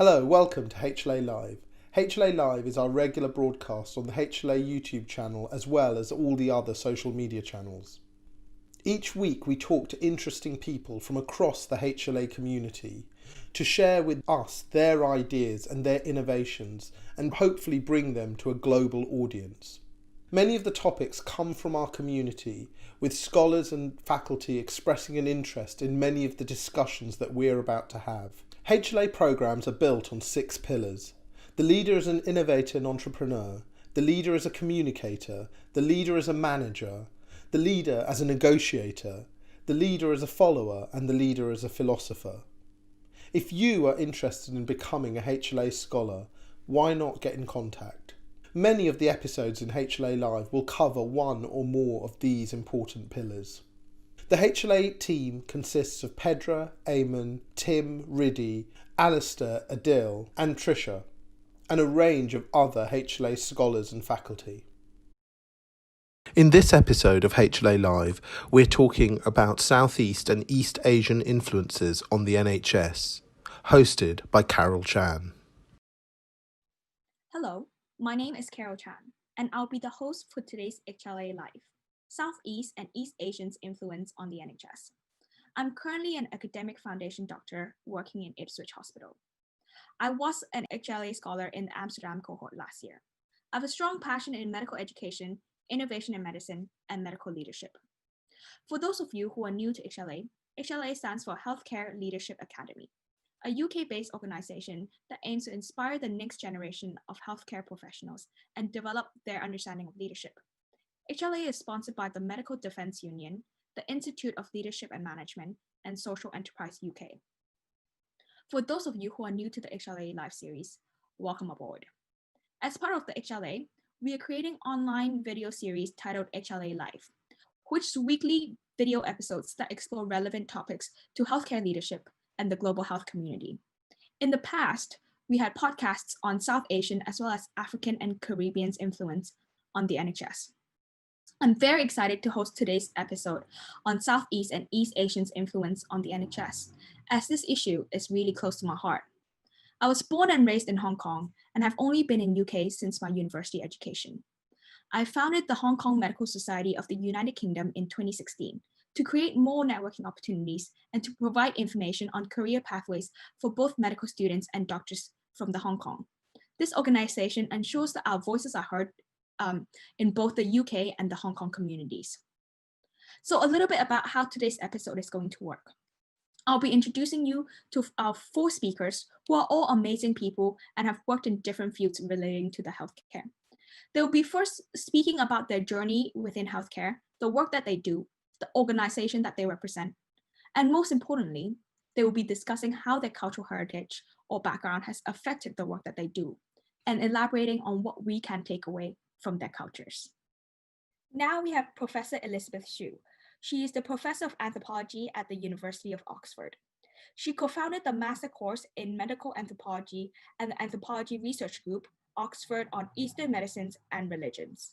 Hello, welcome to HLA Live. HLA Live is our regular broadcast on the HLA YouTube channel as well as all the other social media channels. Each week we talk to interesting people from across the HLA community to share with us their ideas and their innovations and hopefully bring them to a global audience. Many of the topics come from our community, with scholars and faculty expressing an interest in many of the discussions that we're about to have. HLA programs are built on 6 pillars. The leader is an innovator and entrepreneur, the leader is a communicator, the leader is a manager, the leader as a negotiator, the leader as a follower, and the leader as a philosopher. If you are interested in becoming a HLA scholar, why not get in contact? Many of the episodes in HLA Live will cover one or more of these important pillars. The HLA team consists of Pedra, Eamon, Tim, Riddy, Alistair, Adil and Trisha, and a range of other HLA scholars and faculty. In this episode of HLA Live, we're talking about Southeast and East Asian influences on the NHS, hosted by Carol Chan. Hello, my name is Carol Chan, and I'll be the host for today's HLA Live, Southeast and East Asians' Influence on the NHS. I'm currently an academic foundation doctor working in Ipswich Hospital. I was an HLA scholar in the Amsterdam cohort last year. I have a strong passion in medical education, innovation in medicine, and medical leadership. For those of you who are new to HLA, HLA stands for Healthcare Leadership Academy, a UK-based organization that aims to inspire the next generation of healthcare professionals and develop their understanding of leadership. HLA is sponsored by the Medical Defence Union, the Institute of Leadership and Management, and Social Enterprise UK. For those of you who are new to the HLA Live series, welcome aboard. As part of the HLA, we are creating online video series titled HLA Live, which is weekly video episodes that explore relevant topics to healthcare leadership and the global health community. In the past, we had podcasts on South Asian as well as African and Caribbean's influence on the NHS. I'm very excited to host today's episode on Southeast and East Asians' influence on the NHS, as this issue is really close to my heart. I was born and raised in Hong Kong and have only been in UK since my university education. I founded the Hong Kong Medical Society of the United Kingdom in 2016 to create more networking opportunities and to provide information on career pathways for both medical students and doctors from the Hong Kong. This organization ensures that our voices are heard in both the UK and the Hong Kong communities. So a little bit about how today's episode is going to work. I'll be introducing you to our 4 speakers who are all amazing people and have worked in different fields relating to the healthcare. They'll be first speaking about their journey within healthcare, the work that they do, the organization that they represent, and most importantly, they will be discussing how their cultural heritage or background has affected the work that they do, and elaborating on what we can take away from their cultures. Now we have Professor Elisabeth Hsu. She is the Professor of Anthropology at the University of Oxford. She co-founded the Master Course in Medical Anthropology and the Anthropology Research Group, Oxford, on Eastern Medicines and Religions.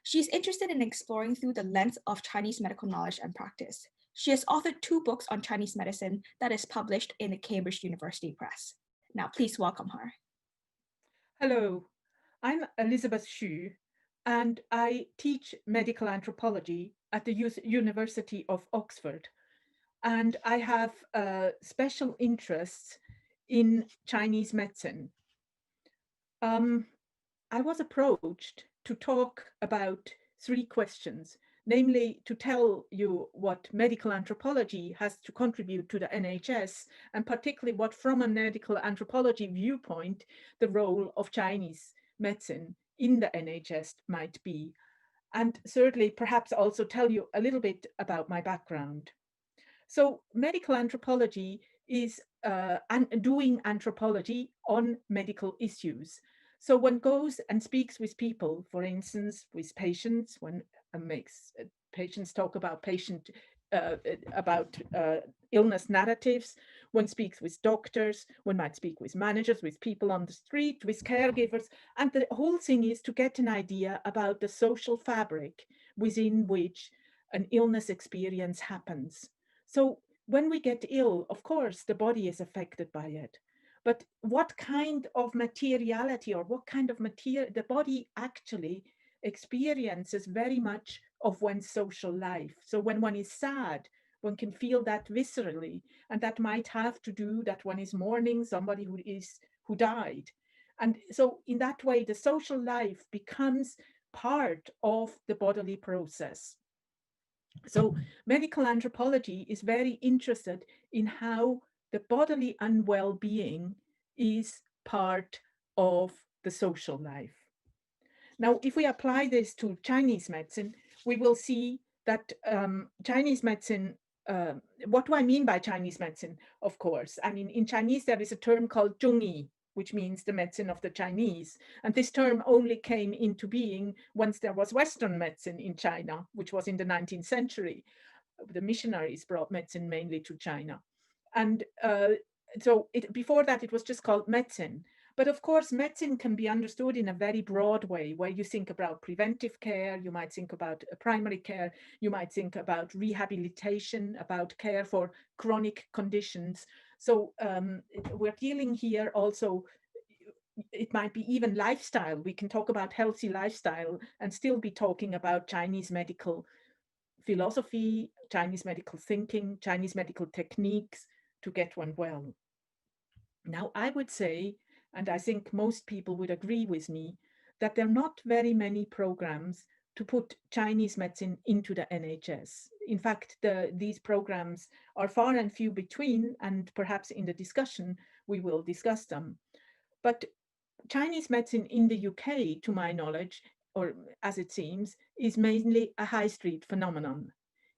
She is interested in exploring through the lens of Chinese medical knowledge and practice. She has authored 2 books on Chinese medicine that is published in the Cambridge University Press. Now, please welcome her. Hello, I'm Elisabeth Hsu, and I teach medical anthropology at the University of Oxford. And I have special interests in Chinese medicine. I was approached to talk about 3 questions, namely to tell you what medical anthropology has to contribute to the NHS, and particularly what, from a medical anthropology viewpoint, the role of Chinese medicine in the NHS might be. And thirdly, perhaps also tell you a little bit about my background. So medical anthropology is doing anthropology on medical issues. So one goes and speaks with people, for instance, with patients, one makes patients talk about illness narratives. One speaks with doctors, one might speak with managers, with people on the street, with caregivers. And the whole thing is to get an idea about the social fabric within which an illness experience happens. So when we get ill, of course, the body is affected by it. but what kind of materiality or what kind of material the body actually experiences very much of one's social life. So when one is sad, one can feel that viscerally, and that might have to do that one is mourning somebody who died. And so in that way, the social life becomes part of the bodily process. So medical anthropology is very interested in how the bodily unwell-being is part of the social life. Now, if we apply this to Chinese medicine, we will see that Chinese medicine, what do I mean by Chinese medicine? Of course, I mean, in Chinese, there is a term called Zhongyi, which means the medicine of the Chinese. And this term only came into being once there was Western medicine in China, which was in the 19th century. The missionaries brought medicine mainly to China. And so before that, it was just called medicine. But of course, medicine can be understood in a very broad way, where you think about preventive care, you might think about primary care, you might think about rehabilitation, about care for chronic conditions. So we're dealing here also, it might be even lifestyle. We can talk about healthy lifestyle and still be talking about Chinese medical philosophy, Chinese medical thinking, Chinese medical techniques to get one well. Now, I would say, and I think most people would agree with me, that there are not very many programs to put Chinese medicine into the NHS. In fact, these programs are far and few between, and perhaps in the discussion, we will discuss them. But Chinese medicine in the UK, to my knowledge, or as it seems, is mainly a high street phenomenon.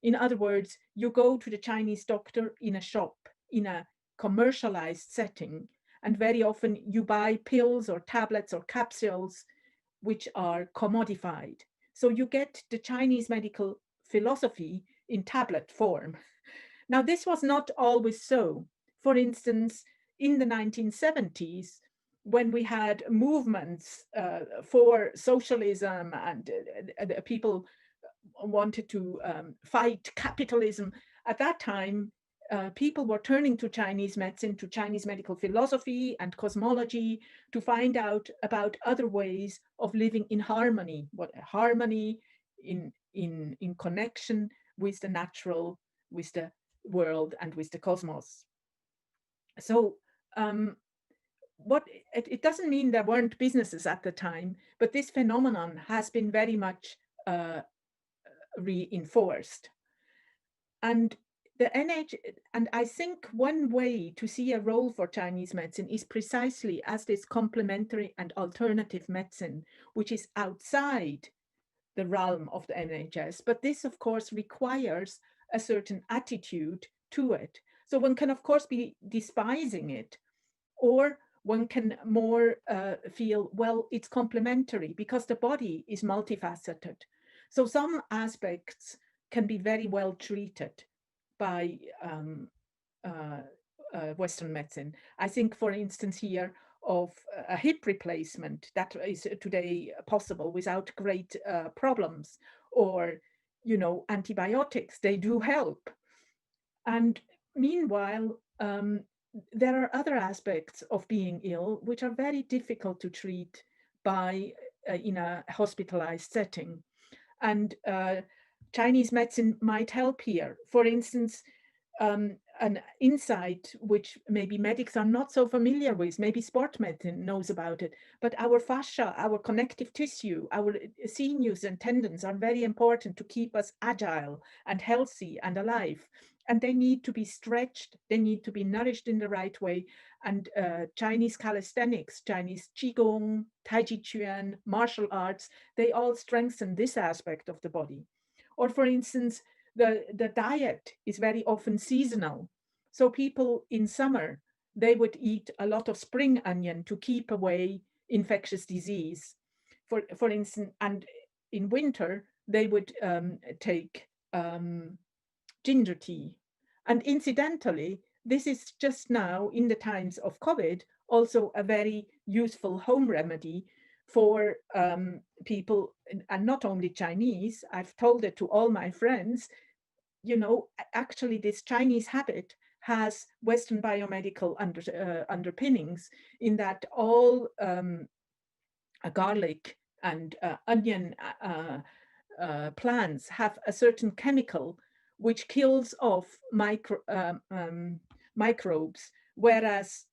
In other words, you go to the Chinese doctor in a shop, in a commercialized setting, and very often you buy pills or tablets or capsules which are commodified. So you get the Chinese medical philosophy in tablet form. Now, this was not always so. For instance, in the 1970s, when we had movements for socialism and people wanted to fight capitalism, at that time, people were turning to Chinese medicine, to Chinese medical philosophy and cosmology to find out about other ways of living in harmony, in connection with the natural, with the world and with the cosmos. So it doesn't mean there weren't businesses at the time, but this phenomenon has been very much reinforced. And and I think one way to see a role for Chinese medicine is precisely as this complementary and alternative medicine, which is outside the realm of the NHS. But this, of course, requires a certain attitude to it. So one can, of course, be despising it, or one can more feel, well, it's complementary because the body is multifaceted. So some aspects can be very well treated by Western medicine. I think, for instance, here of a hip replacement that is today possible without great problems, or, you know, antibiotics, they do help. And meanwhile, there are other aspects of being ill which are very difficult to treat by in a hospitalized setting. And Chinese medicine might help here. For instance, an insight which maybe medics are not so familiar with, maybe sport medicine knows about it, but our fascia, our connective tissue, our sinews and tendons are very important to keep us agile and healthy and alive. And they need to be stretched, they need to be nourished in the right way. And Chinese calisthenics, Chinese Qigong, Tai Chi Chuan, martial arts, they all strengthen this aspect of the body. Or for instance, the diet is very often seasonal. So people in summer, they would eat a lot of spring onion to keep away infectious disease. For instance, and in winter, they would take ginger tea. And incidentally, this is just now in the times of COVID, also a very useful home remedy for people, and not only Chinese. I've told it to all my friends, you know, actually this Chinese habit has Western biomedical underpinnings, in that all garlic and onion plants have a certain chemical which kills off microbes, whereas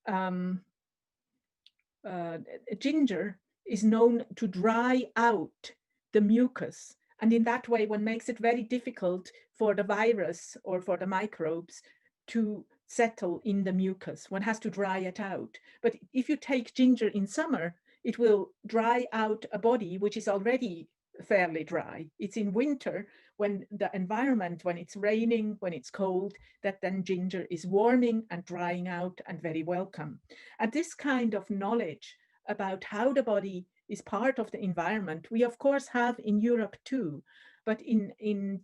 ginger is known to dry out the mucus. And in that way, one makes it very difficult for the virus or for the microbes to settle in the mucus. One has to dry it out. But if you take ginger in summer, it will dry out a body which is already fairly dry. It's in winter, when the environment, when it's raining, when it's cold, that then ginger is warming and drying out and very welcome. And this kind of knowledge about how the body is part of the environment, we of course have in Europe too, but in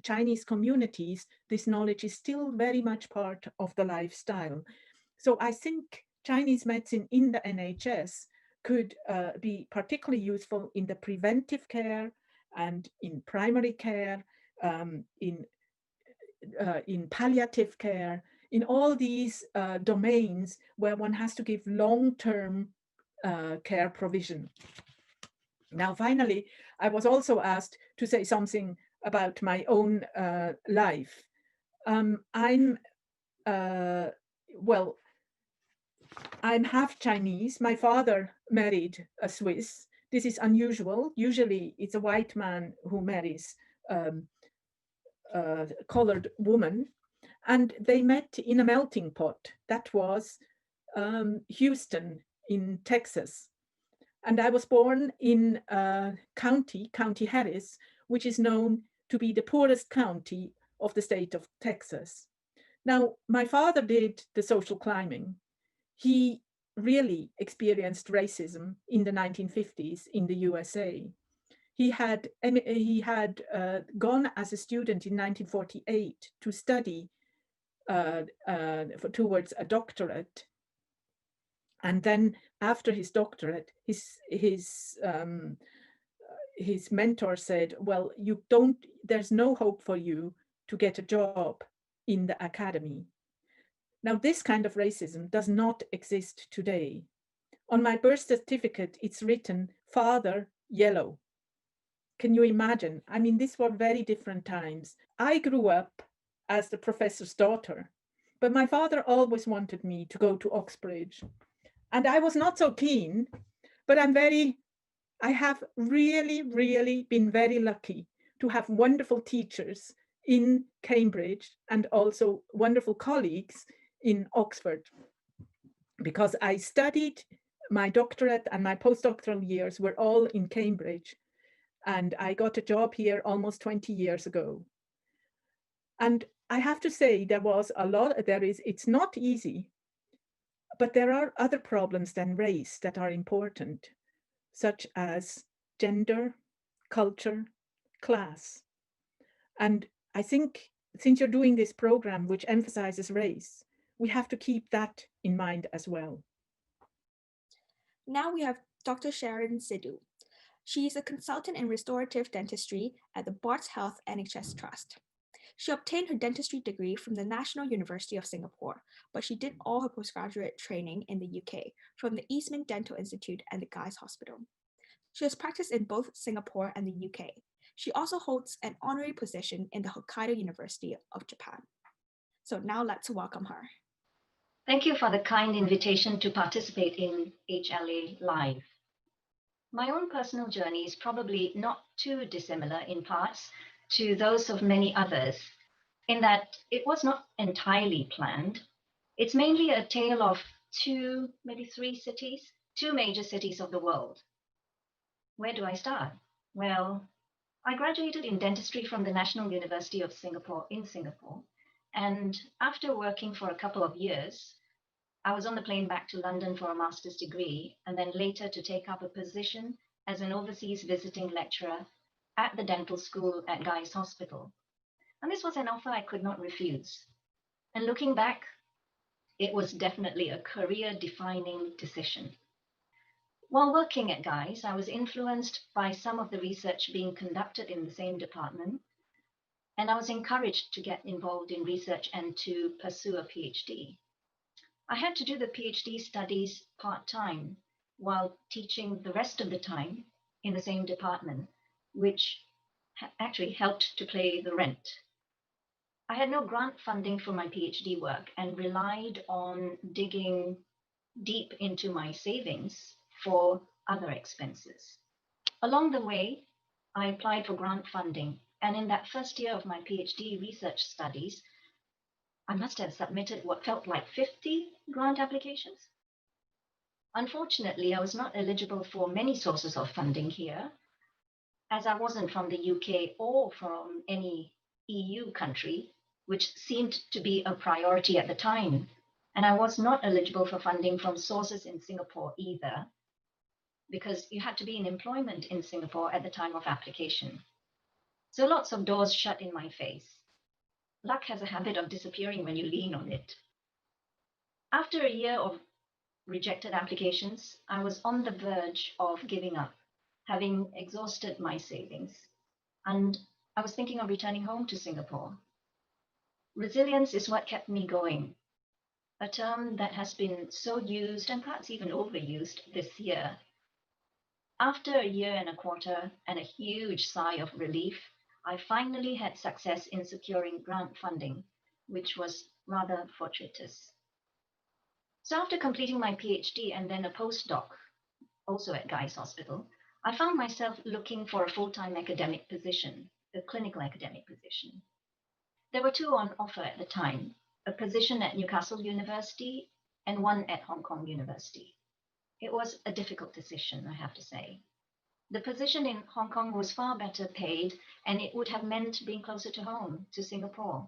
Chinese communities, this knowledge is still very much part of the lifestyle. So I think Chinese medicine in the NHS could be particularly useful in the preventive care and in primary care, in palliative care, in all these domains where one has to give long-term care provision. Now, finally, I was also asked to say something about my own life. I'm half Chinese. My father married a Swiss. This is unusual. Usually it's a white man who marries a colored woman. And they met in a melting pot. That was Houston in Texas. And I was born in County Harris, which is known to be the poorest county of the state of Texas. Now, my father did the social climbing. He really experienced racism in the 1950s in the USA. He had gone as a student in 1948 to study towards a doctorate. And then after his doctorate, his mentor said, well, there's no hope for you to get a job in the academy. Now, this kind of racism does not exist today. On my birth certificate, it's written father yellow. Can you imagine? I mean, these were very different times. I grew up as the professor's daughter, but my father always wanted me to go to Oxbridge. And I was not so keen, but I have really, really been very lucky to have wonderful teachers in Cambridge and also wonderful colleagues in Oxford, because I studied my doctorate and my postdoctoral years were all in Cambridge. And I got a job here almost 20 years ago. And I have to say, it's not easy, but there are other problems than race that are important, such as gender, culture, class. And I think since you're doing this program, which emphasizes race, we have to keep that in mind as well. Now we have Dr. Sharan Sidhu. She is a consultant in restorative dentistry at the Barts Health NHS Trust. She obtained her dentistry degree from the National University of Singapore, but she did all her postgraduate training in the UK from the Eastman Dental Institute and the Guy's Hospital. She has practiced in both Singapore and the UK. She also holds an honorary position in the Hokkaido University of Japan. So now let's welcome her. Thank you for the kind invitation to participate in HLA Live. My own personal journey is probably not too dissimilar in parts to those of many others, in that it was not entirely planned. It's mainly a tale of two, maybe three cities, two major cities of the world. Where do I start? Well, I graduated in dentistry from the National University of Singapore in Singapore. And after working for a couple of years, I was on the plane back to London for a master's degree, and then later to take up a position as an overseas visiting lecturer at the dental school at Guy's Hospital. And this was an offer I could not refuse. And looking back, it was definitely a career-defining decision. While working at Guy's, I was influenced by some of the research being conducted in the same department, and I was encouraged to get involved in research and to pursue a PhD. I had to do the PhD studies part-time while teaching the rest of the time in the same department, which actually helped to pay the rent. I had no grant funding for my PhD work and relied on digging deep into my savings for other expenses. Along the way, I applied for grant funding, and in that first year of my PhD research studies, I must have submitted what felt like 50 grant applications. Unfortunately, I was not eligible for many sources of funding here, as I wasn't from the UK or from any EU country, which seemed to be a priority at the time. And I was not eligible for funding from sources in Singapore either, because you had to be in employment in Singapore at the time of application. So lots of doors shut in my face. Luck has a habit of disappearing when you lean on it. After a year of rejected applications, I was on the verge of giving up, having exhausted my savings, and I was thinking of returning home to Singapore. Resilience is what kept me going, a term that has been so used and perhaps even overused this year. After a year and a quarter and a huge sigh of relief, I finally had success in securing grant funding, which was rather fortuitous. So after completing my PhD and then a postdoc, also at Guy's Hospital, I found myself looking for a full-time academic position, a clinical academic position. There were two on offer at the time, a position at Newcastle University and one at Hong Kong University. It was a difficult decision, I have to say. The position in Hong Kong was far better paid, and it would have meant being closer to home, to Singapore.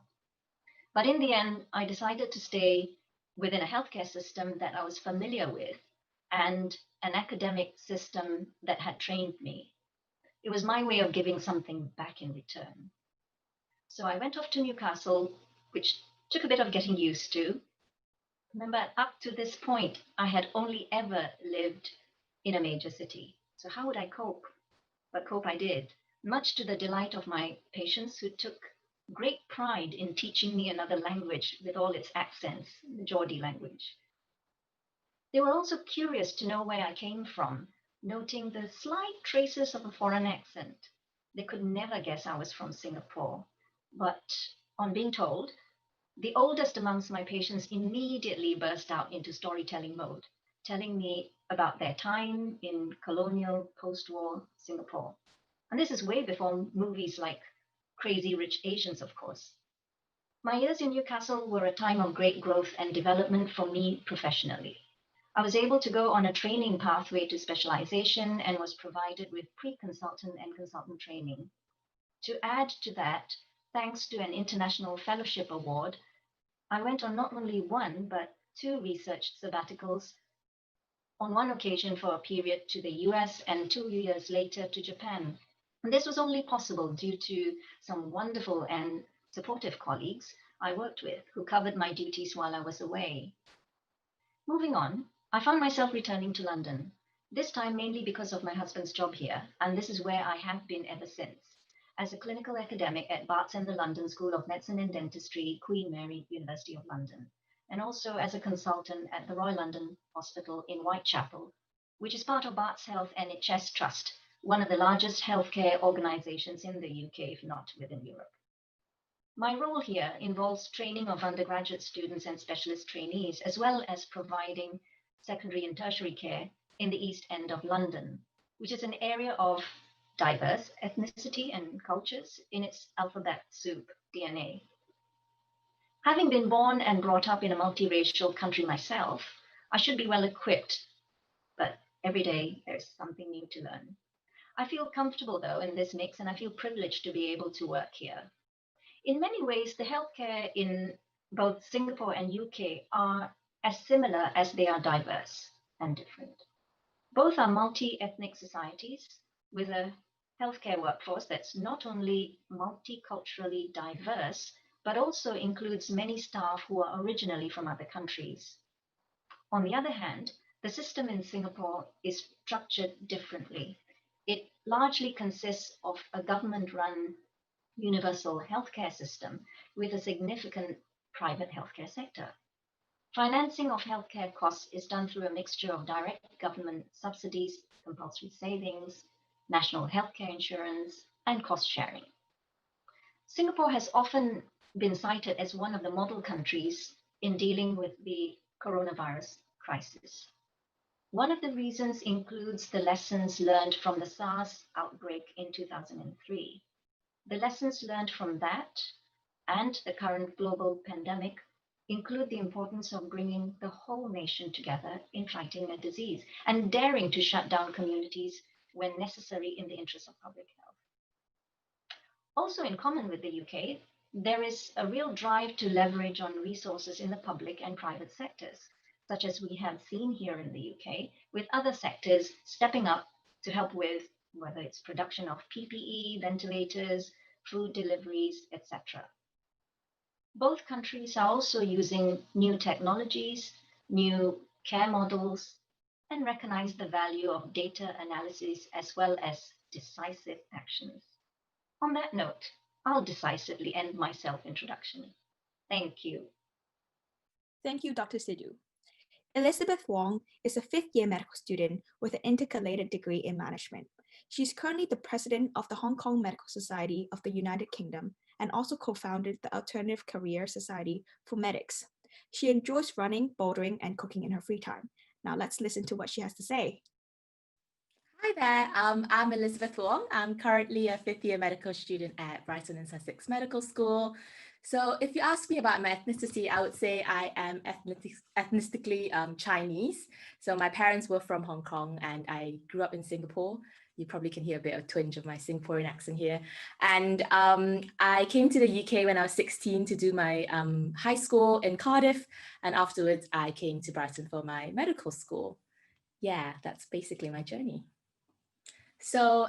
But in the end, I decided to stay within a healthcare system that I was familiar with and an academic system that had trained me. It was my way of giving something back in return. So I went off to Newcastle, which took a bit of getting used to. Remember, up to this point, I had only ever lived in a major city. So how would I cope? But cope I did, much to the delight of my patients, who took great pride in teaching me another language with all its accents, the Geordie language. They were also curious to know where I came from, noting the slight traces of a foreign accent. They could never guess I was from Singapore, but on being told, the oldest amongst my patients immediately burst out into storytelling mode, telling me about their time in colonial post-war Singapore. And this is way before movies like Crazy Rich Asians, of course. My years in Newcastle were a time of great growth and development for me professionally. I was able to go on a training pathway to specialization and was provided with pre-consultant and consultant training. To add to that, thanks to an international fellowship award, I went on not only one, but two research sabbaticals, on one occasion for a period to the US and 2 years later to Japan. And this was only possible due to some wonderful and supportive colleagues I worked with who covered my duties while I was away. Moving on, I found myself returning to London, this time mainly because of my husband's job here, and this is where I have been ever since, as a clinical academic at Barts and the London School of Medicine and Dentistry, Queen Mary, University of London, and also as a consultant at the Royal London Hospital in Whitechapel, which is part of Barts Health NHS Trust, one of the largest healthcare organizations in the UK, if not within Europe. My role here involves training of undergraduate students and specialist trainees, as well as providing secondary and tertiary care in the East End of London, which is an area of diverse ethnicity and cultures in its alphabet soup, DNA. Having been born and brought up in a multiracial country myself, I should be well equipped, but every day there's something new to learn. I feel comfortable though in this mix, and I feel privileged to be able to work here. In many ways, the healthcare in both Singapore and UK are as similar as they are diverse and different. Both are multi-ethnic societies with a healthcare workforce that's not only multiculturally diverse, but also includes many staff who are originally from other countries. On the other hand, the system in Singapore is structured differently. It largely consists of a government-run universal healthcare system with a significant private healthcare sector. Financing of healthcare costs is done through a mixture of direct government subsidies, compulsory savings, national healthcare insurance, and cost sharing. Singapore has often been cited as one of the model countries in dealing with the coronavirus crisis. One of the reasons includes the lessons learned from the SARS outbreak in 2003. The lessons learned from that and the current global pandemic include the importance of bringing the whole nation together in fighting a disease and daring to shut down communities when necessary in the interest of public health. Also, in common with the UK, there is a real drive to leverage on resources in the public and private sectors, such as we have seen here in the UK, with other sectors stepping up to help with whether it's production of PPE, ventilators, food deliveries, etc. Both countries are also using new technologies, new care models, and recognize the value of data analysis as well as decisive actions. On that note, I'll decisively end my self-introduction. Thank you. Thank you, Dr. Sidhu. Elisabeth Wong is a fifth-year medical student with an intercalated degree in management. She's currently the president of the Hong Kong Medical Society of the United Kingdom and also co-founded the Alternative Career Society for Medics. She enjoys running, bouldering, and cooking in her free time. Now let's listen to what she has to say. Hi there, I'm Elisabeth Wong. I'm currently a fifth-year medical student at Brighton and Sussex Medical School. So if you ask me about my ethnicity, I would say I am ethnically Chinese. So my parents were from Hong Kong and I grew up in Singapore. You probably can hear a bit of twinge of my Singaporean accent here. And I came to the UK when I was 16 to do my high school in Cardiff. And afterwards, I came to Brighton for my medical school. Yeah, that's basically my journey. So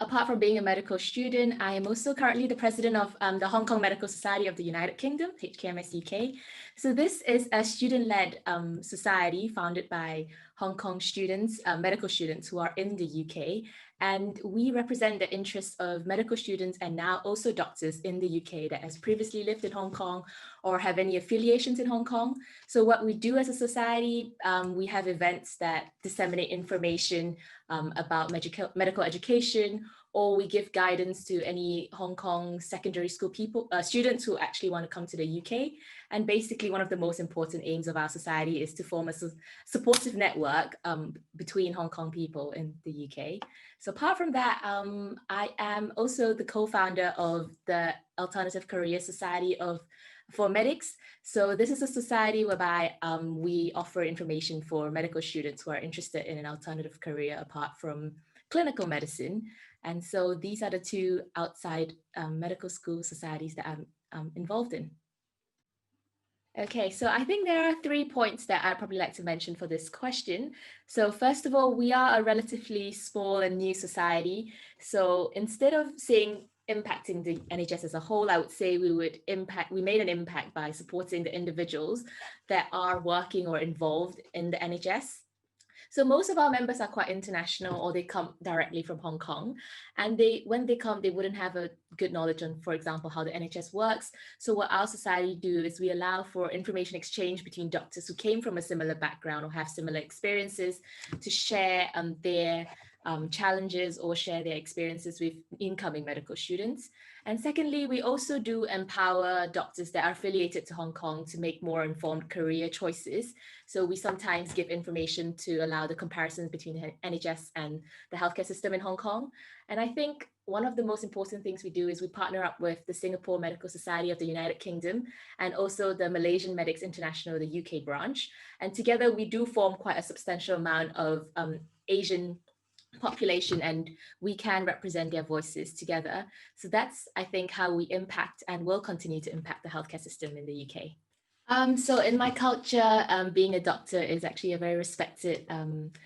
apart from being a medical student, I am also currently the president of the Hong Kong Medical Society of the United Kingdom, HKMS UK. So this is a student-led society founded by Hong Kong students, medical students who are in the UK. And we represent the interests of medical students and now also doctors in the UK that has previously lived in Hong Kong or have any affiliations in Hong Kong. So what we do as a society, we have events that disseminate information about medical education, or we give guidance to any Hong Kong secondary school students who actually want to come to the UK. And basically one of the most important aims of our society is to form a supportive network between Hong Kong people in the UK. So apart from that, I am also the co-founder of the Alternative Career Society for Medics. So this is a society whereby we offer information for medical students who are interested in an alternative career apart from clinical medicine. And so these are the two outside medical school societies that I'm involved in. Okay, so I think there are 3 points that I'd probably like to mention for this question. So first of all, we are a relatively small and new society. So instead of saying impacting the NHS as a whole, I would say we made an impact by supporting the individuals that are working or involved in the NHS. So most of our members are quite international, or they come directly from Hong Kong. And when they come, they wouldn't have a good knowledge on, for example, how the NHS works. So what our society do is we allow for information exchange between doctors who came from a similar background or have similar experiences to share their challenges or share their experiences with incoming medical students. And secondly, we also do empower doctors that are affiliated to Hong Kong to make more informed career choices. So we sometimes give information to allow the comparisons between the NHS and the healthcare system in Hong Kong. And I think one of the most important things we do is we partner up with the Singapore Medical Society of the United Kingdom and also the Malaysian Medics International, the UK branch. And together we do form quite a substantial amount of Asian population, and we can represent their voices together. So that's, I think, how we impact and will continue to impact the healthcare system in the UK. So in my culture, being a doctor is actually a very respected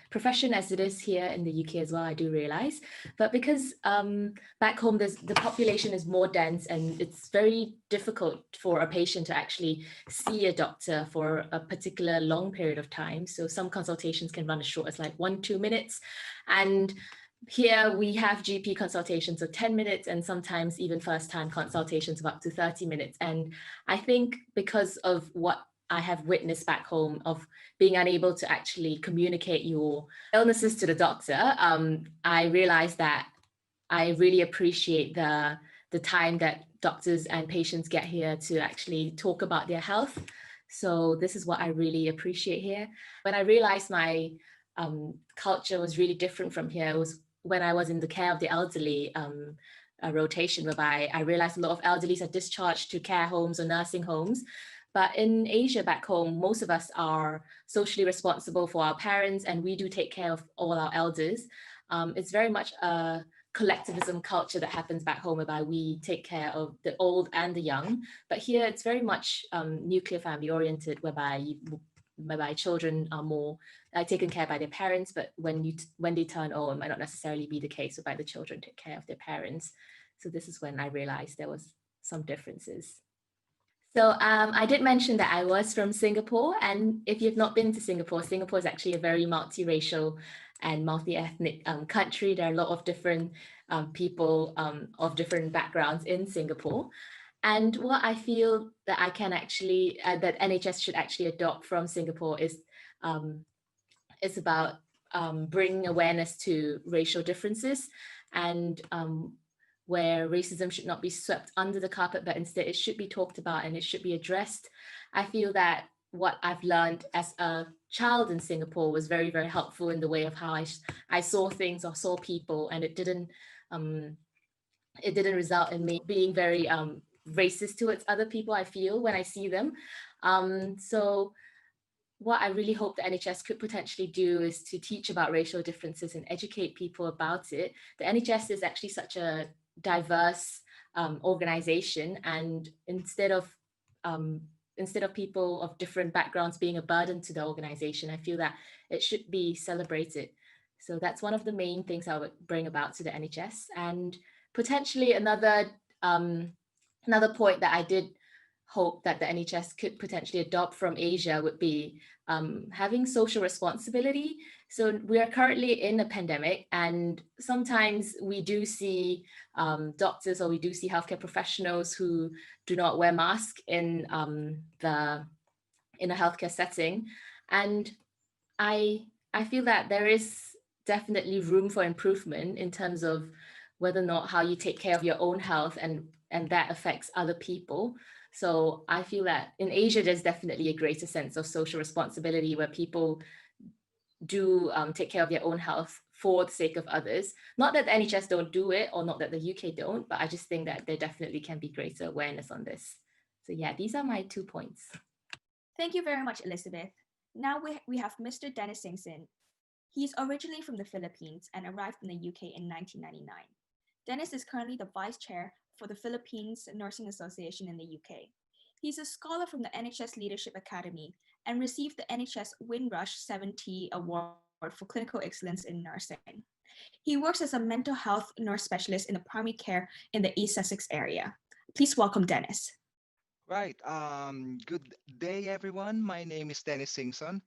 profession, as it is here in the UK as well, I do realize. But because back home, the population is more dense and it's very difficult for a patient to actually see a doctor for a particular long period of time. So some consultations can run as short as like 1-2 minutes. And here we have GP consultations of 10 minutes and sometimes even first-time consultations of up to 30 minutes. And I think because of what I have witnessed back home of being unable to actually communicate your illnesses to the doctor, I realized that I really appreciate the time that doctors and patients get here to actually talk about their health. So this is what I really appreciate here. When I realized my culture was really different from here, it was when I was in the care of the elderly rotation, whereby I realized a lot of elderly are discharged to care homes or nursing homes. But in Asia back home, most of us are socially responsible for our parents, and we do take care of all our elders. It's very much a collectivism culture that happens back home, whereby we take care of the old and the young. But here it's very much nuclear family oriented, whereby children are more taken care by their parents, but when they turn old, it might not necessarily be the case, whereby the children take care of their parents. So this is when I realized there was some differences. So I did mention that I was from Singapore, and if you've not been to Singapore, Singapore is actually a very multiracial and multi-ethnic country. There are a lot of different people of different backgrounds in Singapore. And what I feel that I can actually, that NHS should actually adopt from Singapore is about bringing awareness to racial differences, and where racism should not be swept under the carpet, but instead it should be talked about and it should be addressed. I feel that what I've learned as a child in Singapore was very, very helpful in the way of how I saw things or saw people, and it didn't result in me being very racist towards other people, I feel, when I see them. So what I really hope the NHS could potentially do is to teach about racial differences and educate people about it. The NHS is actually such a diverse organization, and instead of people of different backgrounds being a burden to the organization, I feel that it should be celebrated. So that's one of the main things I would bring about to the NHS. And potentially another point that I did hope that the NHS could potentially adopt from Asia would be having social responsibility. So we are currently in a pandemic, and sometimes we do see doctors or we do see healthcare professionals who do not wear masks in a healthcare setting. And I feel that there is definitely room for improvement in terms of whether or not how you take care of your own health, and that affects other people. So I feel that in Asia, there's definitely a greater sense of social responsibility where people do take care of their own health for the sake of others. Not that the NHS don't do it, or not that the UK don't, but I just think that there definitely can be greater awareness on this. So yeah, these are my 2 points. Thank you very much, Elisabeth. Now we have Mr. Dennis SINGSON. He's originally from the Philippines and arrived in the UK in 1999. Dennis is currently the Vice Chair for the Philippines Nursing Association in the UK. He's a scholar from the NHS Leadership Academy and received the NHS Windrush 70 Award for Clinical Excellence in Nursing. He works as a mental health nurse specialist in the primary care in the East Sussex area. Please welcome Dennis. Right. Good day, everyone. My name is Dennis SINGSON.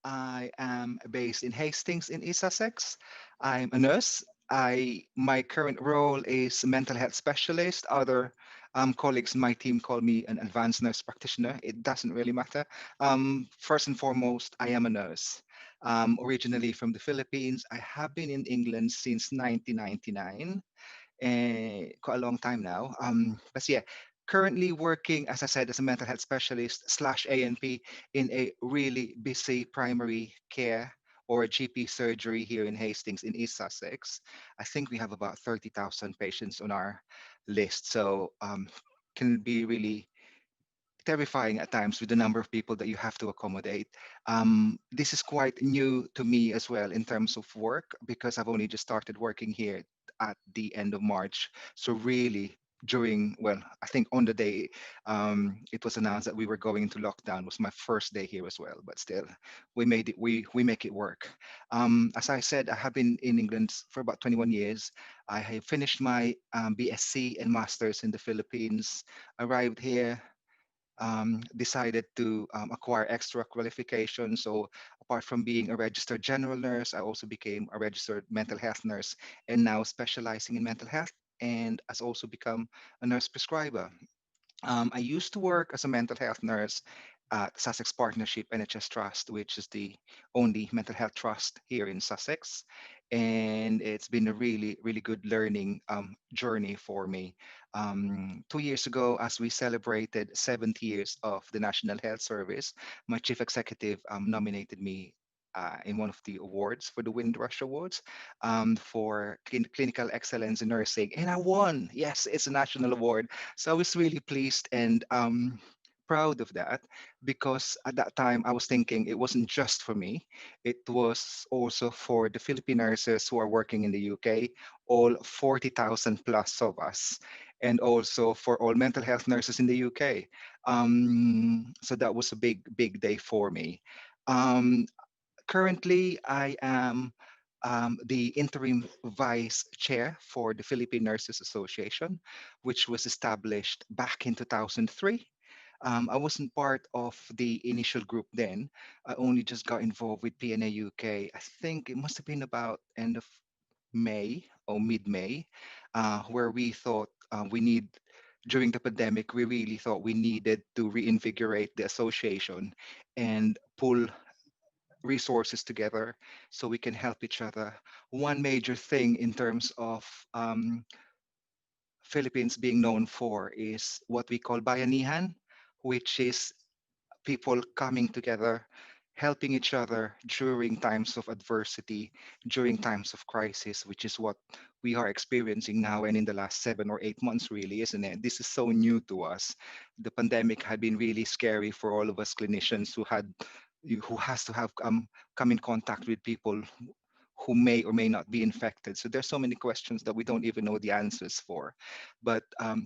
I am based in Hastings in East Sussex. I'm a nurse. My current role is mental health specialist. Other colleagues in my team call me an advanced nurse practitioner. It doesn't really matter. First and foremost, I am a nurse. Originally from the Philippines. I have been in England since 1999. Quite a long time now. But yeah, currently working, as I said, as a mental health specialist / ANP in a really busy primary care or GP surgery here in Hastings in East Sussex. I think we have about 30,000 patients on our list. So can be really terrifying at times with the number of people that you have to accommodate. This is quite new to me as well in terms of work, because I've only just started working here at the end of March. So really during, well, I think on the day it was announced that we were going into lockdown was my first day here as well, but still we made it, we make it work. As I said, I have been in England for about 21 years. I have finished my BSc and Masters in the Philippines, arrived here, decided to acquire extra qualifications. So apart from being a registered general nurse, I also became a registered mental health nurse and now specializing in mental health and has also become a nurse prescriber. I used to work as a mental health nurse at Sussex Partnership NHS Trust, which is the only mental health trust here in Sussex. And it's been a really, really good learning journey for me. 2 years ago, as we celebrated 70 years of the National Health Service, my chief executive nominated me in one of the awards for the Windrush Awards for clinical excellence in nursing. And I won. Yes, it's a national award. So I was really pleased and proud of that because at that time I was thinking it wasn't just for me, it was also for the Philippine nurses who are working in the UK, all 40,000 plus of us, and also for all mental health nurses in the UK. So that was a big, big day for me. Um, Currently, I am the interim vice chair for the Philippine Nurses Association, which was established back in 2003. I wasn't part of the initial group then. I only just got involved with PNA UK. I think it must have been about end of May or mid-May, where we thought we need, during the pandemic, we really thought we needed to reinvigorate the association and pull resources together so we can help each other. One major thing in terms of Philippines being known for is what we call bayanihan, which is people coming together, helping each other during times of adversity, during times of crisis, which is what we are experiencing now and in the last 7 or 8 months, really, isn't it? This is so new to us. The pandemic had been really scary for all of us clinicians who has to have come in contact with people who may or may not be infected. So there's so many questions that we don't even know the answers for. But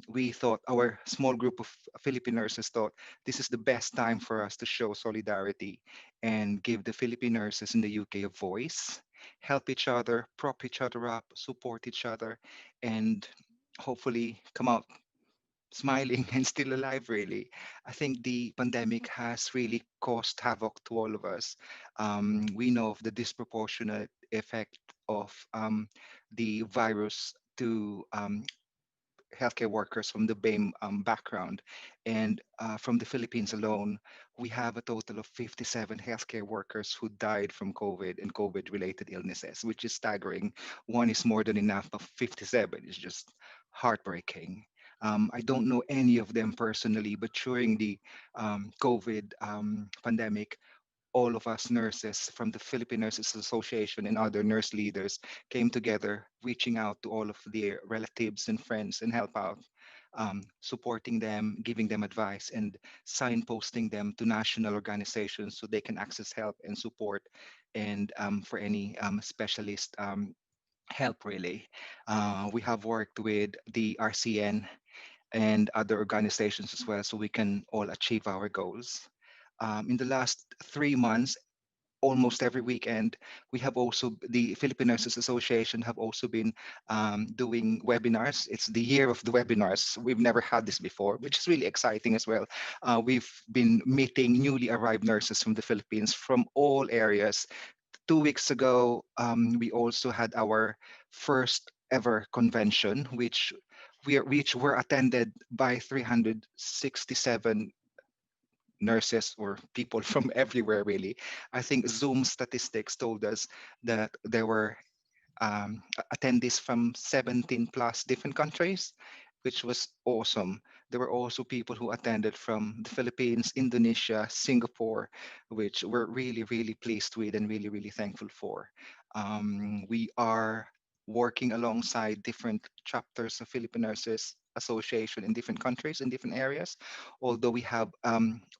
we thought, our small group of Philippine nurses thought this is the best time for us to show solidarity and give the Philippine nurses in the UK a voice, help each other, prop each other up, support each other, and hopefully come out smiling and still alive, really. I think the pandemic has really caused havoc to all of us. We know of the disproportionate effect of the virus to healthcare workers from the BAME background. And from the Philippines alone, we have a total of 57 healthcare workers who died from COVID and COVID related illnesses, which is staggering. One is more than enough, but 57 is just heartbreaking. I don't know any of them personally, but during the COVID pandemic, all of us nurses from the Philippine Nurses Association and other nurse leaders came together, reaching out to all of their relatives and friends and help out, supporting them, giving them advice, and signposting them to national organizations so they can access help and support and for any specialist help, really. We have worked with the RCN and other organizations as well so we can all achieve our goals. In the last 3 months, almost every weekend, we have also, the Philippine Nurses Association have also been doing webinars. It's the year of the webinars. We've never had this before, which is really exciting as well. We've been meeting newly arrived nurses from the Philippines from all areas. 2 weeks ago, we also had our first ever convention, which were attended by 367 nurses or people from everywhere, really. I think Zoom statistics told us that there were attendees from 17 plus different countries, which was awesome. There were also people who attended from the Philippines, Indonesia, Singapore, which we're really, really pleased with and really, really thankful for. We are working alongside different chapters of Philippine Nurses Association in different countries, in different areas, although we have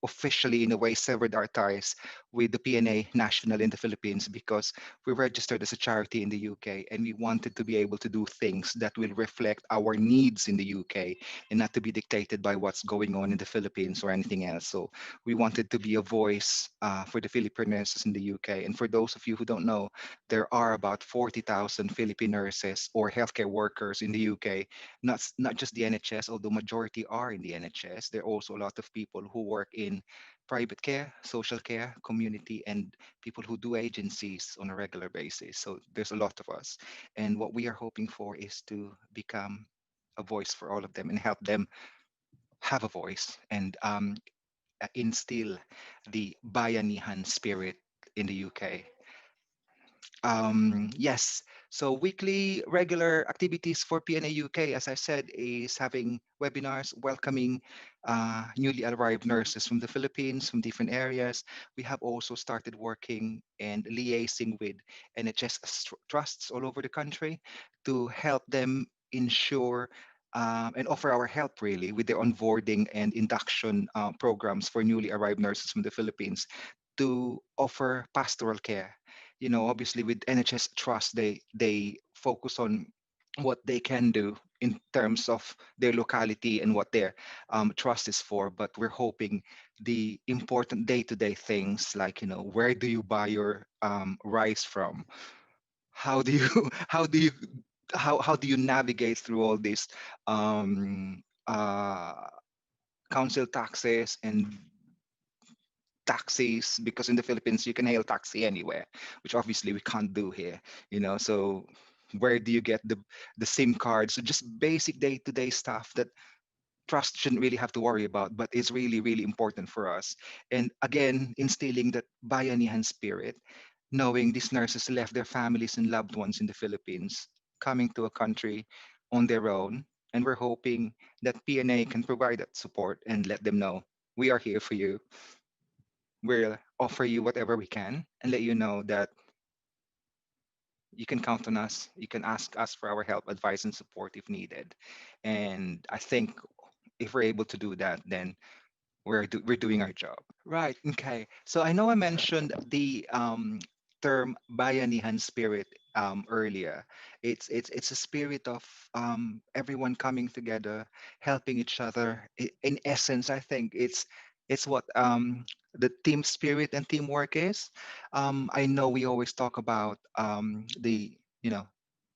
officially, in a way, severed our ties with the PNA National in the Philippines because we registered as a charity in the UK and we wanted to be able to do things that will reflect our needs in the UK and not to be dictated by what's going on in the Philippines or anything else. So we wanted to be a voice for the Philippine nurses in the UK. And for those of you who don't know, there are about 40,000 Philippine nurses or healthcare workers in the UK, not just the NHS, although majority are in the NHS, there are also a lot of people who work in private care, social care, community, and people who do agencies on a regular basis. So there's a lot of us. And what we are hoping for is to become a voice for all of them and help them have a voice and instill the Bayanihan spirit in the UK. Yes, so weekly regular activities for PNA UK, as I said, is having webinars welcoming newly arrived nurses from the Philippines, from different areas. We have also started working and liaising with NHS trusts all over the country to help them ensure and offer our help really with their onboarding and induction programs for newly arrived nurses from the Philippines to offer pastoral care. You know, obviously with NHS Trust, they focus on what they can do in terms of their locality and what their trust is for. But we're hoping the important day-to-day things like, you know, where do you buy your rice from? How do you how do you navigate through all these council taxes and taxis, because in the Philippines you can hail taxi anywhere, which obviously we can't do here, you know. So where do you get the SIM cards? So just basic day-to-day stuff that trust shouldn't really have to worry about, but it's really, really important for us. And again, instilling that Bayanihan spirit, knowing these nurses left their families and loved ones in the Philippines, coming to a country on their own. And we're hoping that PNA can provide that support and let them know we are here for you. We'll offer you whatever we can and let you know that you can count on us. You can ask us for our help, advice, and support if needed. And I think if we're able to do that, then we're doing our job. Right. Okay. So I know I mentioned the term Bayanihan spirit earlier. It's a spirit of everyone coming together, helping each other. In essence, I think it's what the team spirit and teamwork is. I know we always talk about the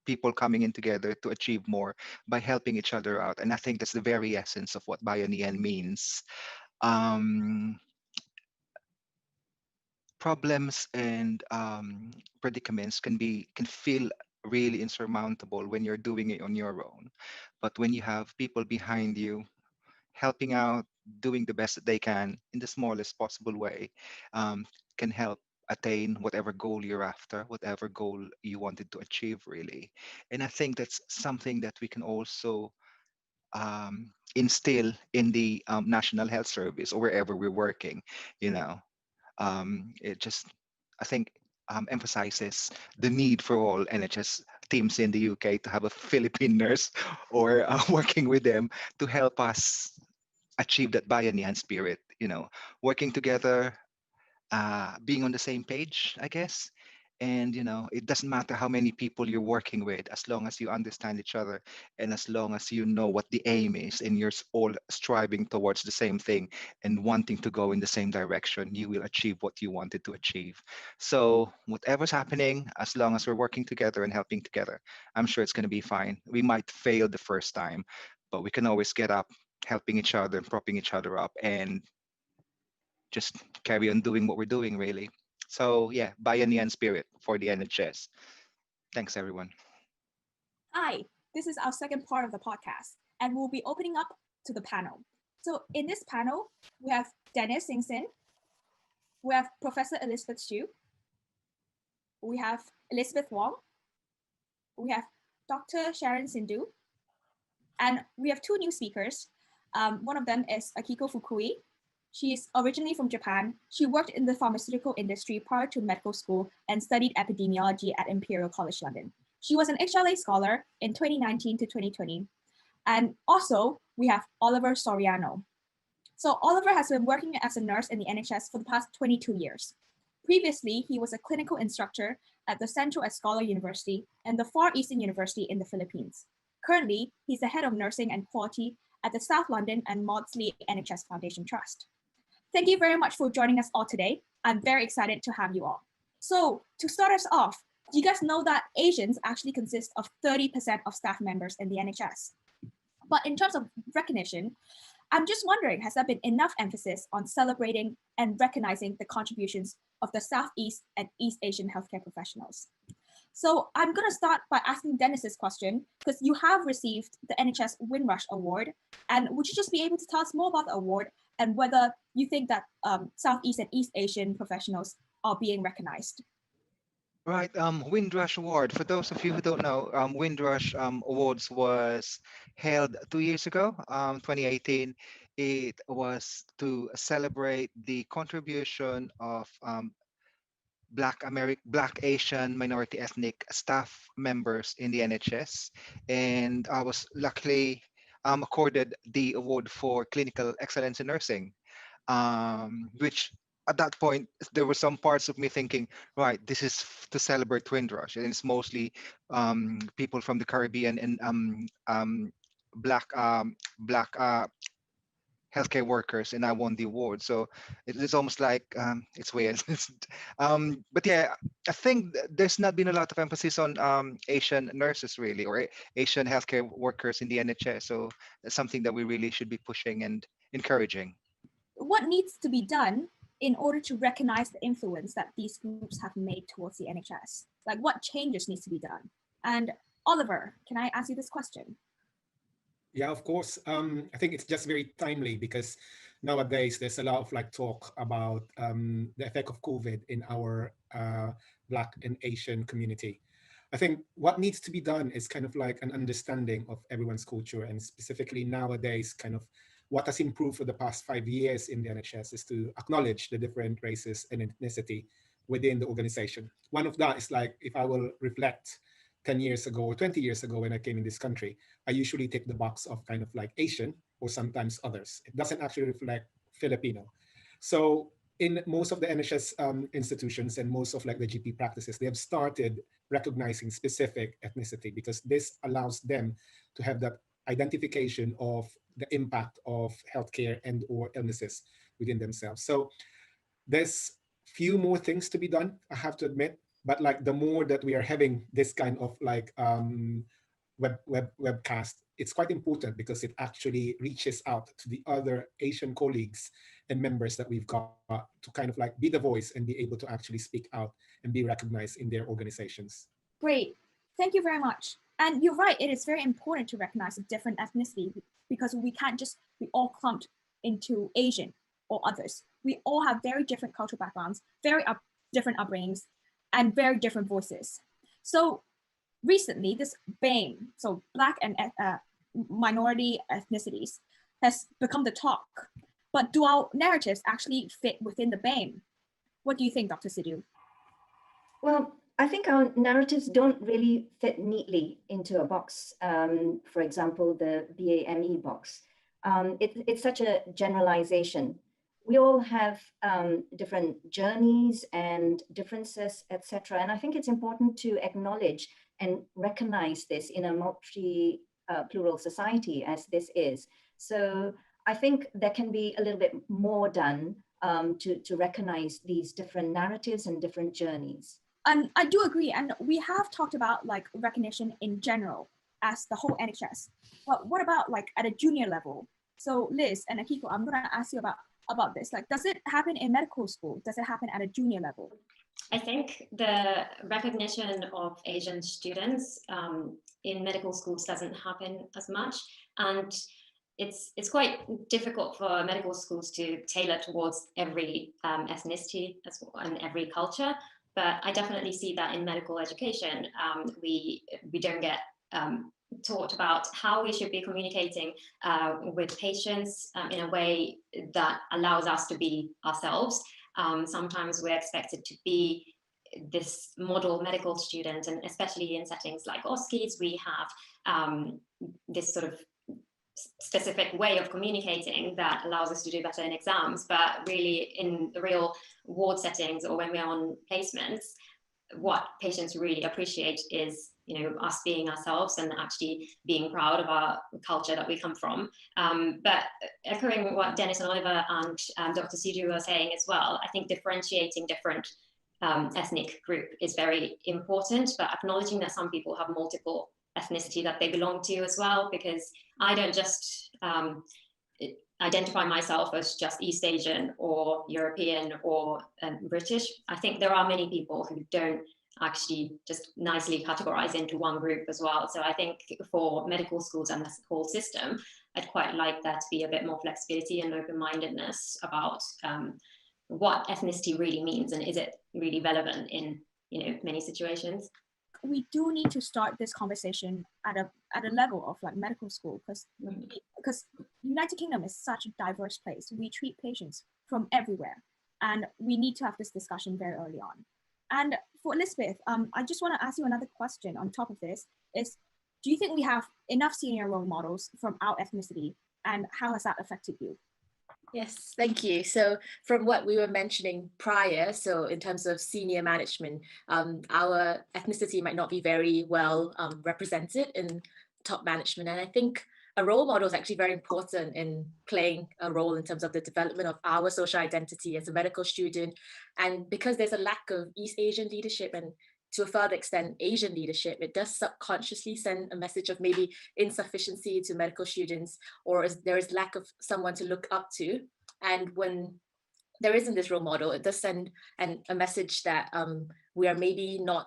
people coming in together to achieve more by helping each other out, and I think that's the very essence of what Bayanihan means. um, Problems and predicaments can feel really insurmountable when you're doing it on your own, but when you have people behind you helping out, doing the best that they can in the smallest possible way, can help attain whatever goal you're after, whatever goal you wanted to achieve really. And I think that's something that we can also instill in the National Health Service or wherever we're working. you know it just, I think, emphasizes the need for all NHS teams in the UK to have a Philippine nurse or working with them to help us achieve that Bayanihan spirit, working together, being on the same page, I guess. And it doesn't matter how many people you're working with, as long as you understand each other and as long as you know what the aim is and you're all striving towards the same thing and wanting to go in the same direction, you will achieve what you wanted to achieve. So whatever's happening, as long as we're working together and helping together, I'm sure it's going to be fine. We might fail the first time, but we can always get up, helping each other and propping each other up, and just carry on doing what we're doing, really. So yeah, Bayanihan spirit for the NHS. Thanks, everyone. Hi, this is our second part of the podcast, and we'll be opening up to the panel. So in this panel, we have Dennis SINGSON, we have Professor Elisabeth Hsu, we have Elisabeth Wong, we have Dr. Sharan Sidhu, and we have two new speakers. One of them is Akiko Fukui. She is originally from Japan. She worked in the pharmaceutical industry prior to medical school and studied epidemiology at Imperial College London. She was an HLA scholar in 2019 to 2020. And also, we have Oliver Soriano. So Oliver has been working as a nurse in the NHS for the past 22 years. Previously, he was a clinical instructor at the Central Escolar University and the Far Eastern University in the Philippines. Currently, he's the head of nursing and quality at the South London and Maudsley NHS Foundation Trust. Thank you very much for joining us all today. I'm very excited to have you all. So to start us off, do you guys know that Asians actually consist of 30% of staff members in the NHS? But in terms of recognition, I'm just wondering, has there been enough emphasis on celebrating and recognizing the contributions of the Southeast and East Asian healthcare professionals? So I'm going to start by asking Dennis this question, because you have received the NHS Windrush Award. And would you just be able to tell us more about the award and whether you think that Southeast and East Asian professionals are being recognized? Right, Windrush Award. For those of you who don't know, Windrush Awards was held 2 years ago, 2018. It was to celebrate the contribution of Black Asian minority ethnic staff members in the NHS, and I was luckily accorded the award for clinical excellence in nursing, which at that point there were some parts of me thinking, right, this is to celebrate Windrush, and it's mostly people from the Caribbean and black black healthcare workers, and I won the award. So it's almost like it's weird. But yeah, I think there's not been a lot of emphasis on Asian nurses really, or Asian healthcare workers in the NHS. So that's something that we really should be pushing and encouraging. What needs to be done in order to recognize the influence that these groups have made towards the NHS? Like, what changes needs to be done? And Oliver, can I ask you this question? Yeah, of course. I think it's just very timely because nowadays there's a lot of like talk about the effect of COVID in our Black and Asian community. I think what needs to be done is kind of like an understanding of everyone's culture, and specifically nowadays, kind of what has improved for the past 5 years in the NHS is to acknowledge the different races and ethnicity within the organization. One of that is like, if I will reflect 10 years ago or 20 years ago when I came in this country, I usually take the box of kind of like Asian or sometimes others. It doesn't actually reflect Filipino. So in most of the NHS institutions and most of like the GP practices, they have started recognizing specific ethnicity because this allows them to have that identification of the impact of healthcare and or illnesses within themselves. So there's few more things to be done, I have to admit, but like the more that we are having this kind of like webcast, it's quite important because it actually reaches out to the other Asian colleagues and members that we've got to kind of like be the voice and be able to actually speak out and be recognized in their organizations. Great, thank you very much. And you're right, it is very important to recognize a different ethnicity because we can't just be all clumped into Asian or others. We all have very different cultural backgrounds, very different upbringings, and very different voices. So recently, this BAME, so Black and minority ethnicities, has become the talk. But do our narratives actually fit within the BAME? What do you think, Dr. Sidhu? Well, I think our narratives don't really fit neatly into a box. For example, the BAME box. It's such a generalization. We all have different journeys and differences, etc. And I think it's important to acknowledge and recognize this in a multi-plural society as this is. So I think there can be a little bit more done to recognize these different narratives and different journeys. And I do agree. And we have talked about like recognition in general as the whole NHS. But what about like at a junior level? So Liz and Akiko, I'm going to ask you about this. Like, does it happen in medical school? Does it happen at a junior level? I think the recognition of Asian students in medical schools doesn't happen as much. And it's quite difficult for medical schools to tailor towards every ethnicity and every culture. But I definitely see that in medical education, we don't get taught about how we should be communicating with patients in a way that allows us to be ourselves. Sometimes we're expected to be this model medical student, and especially in settings like OSCEs, we have this sort of specific way of communicating that allows us to do better in exams, but really in the real ward settings or when we're on placements, what patients really appreciate is, you know, us being ourselves and actually being proud of our culture that we come from. But echoing what Dennis and Oliver and Dr. Sidhu were saying as well, I think differentiating different ethnic group is very important, but acknowledging that some people have multiple ethnicity that they belong to as well, because I don't just identify myself as just East Asian or European or British. I think there are many people who don't actually just nicely categorize into one group as well. So I think for medical schools and the whole system, I'd quite like there to be a bit more flexibility and open-mindedness about what ethnicity really means, and is it really relevant in many situations. We do need to start this conversation at a level of like medical school, because United Kingdom is such a diverse place. We treat patients from everywhere, and we need to have this discussion very early on. And for Elisabeth, I just want to ask you another question on top of this is, do you think we have enough senior role models from our ethnicity, and how has that affected you? Yes, thank you. So from what we were mentioning prior, so in terms of senior management, our ethnicity might not be very well represented in top management. And I think a role model is actually very important in playing a role in terms of the development of our social identity as a medical student. And because there's a lack of East Asian leadership and to a further extent Asian leadership, it does subconsciously send a message of maybe insufficiency to medical students, or there is lack of someone to look up to. And when there isn't this role model, it does send a message that we're maybe not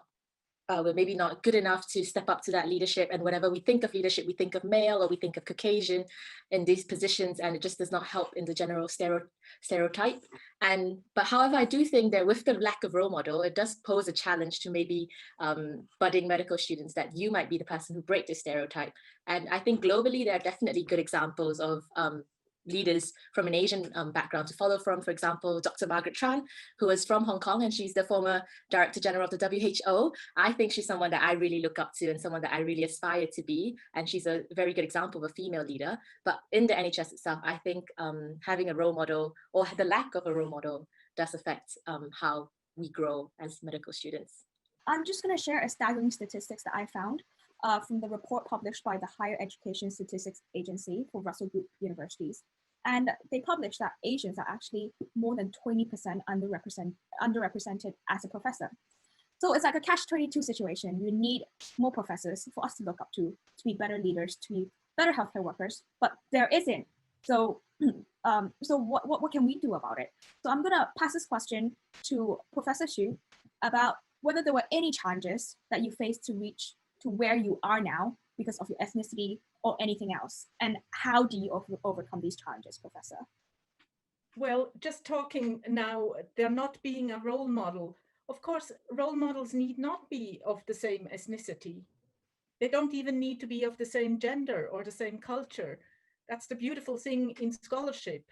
good enough to step up to that leadership. And whenever we think of leadership, we think of male or we think of Caucasian in these positions, and it just does not help in the general stereotype. But however, I do think that with the lack of role model, it does pose a challenge to maybe budding medical students, that you might be the person who break this stereotype. And I think globally, there are definitely good examples of leaders from an Asian background to follow from. For example, Dr. Margaret Chan, who is from Hong Kong, and she's the former Director General of the WHO. I think she's someone that I really look up to and someone that I really aspire to be. And she's a very good example of a female leader. But in the NHS itself, I think having a role model, or the lack of a role model, does affect how we grow as medical students. I'm just going to share a staggering statistics that I found from the report published by the Higher Education Statistics Agency for Russell Group Universities. And they published that Asians are actually more than 20% underrepresented as a professor. So it's like a catch-22 situation. You need more professors for us to look up to be better leaders, to be better healthcare workers, but there isn't. So, what can we do about it? So I'm gonna pass this question to Professor Hsu about whether there were any challenges that you faced to reach to where you are now because of your ethnicity or anything else, and how do you overcome these challenges, Professor? Well, just talking now, there not being a role model. Of course, role models need not be of the same ethnicity. They don't even need to be of the same gender or the same culture. That's the beautiful thing in scholarship.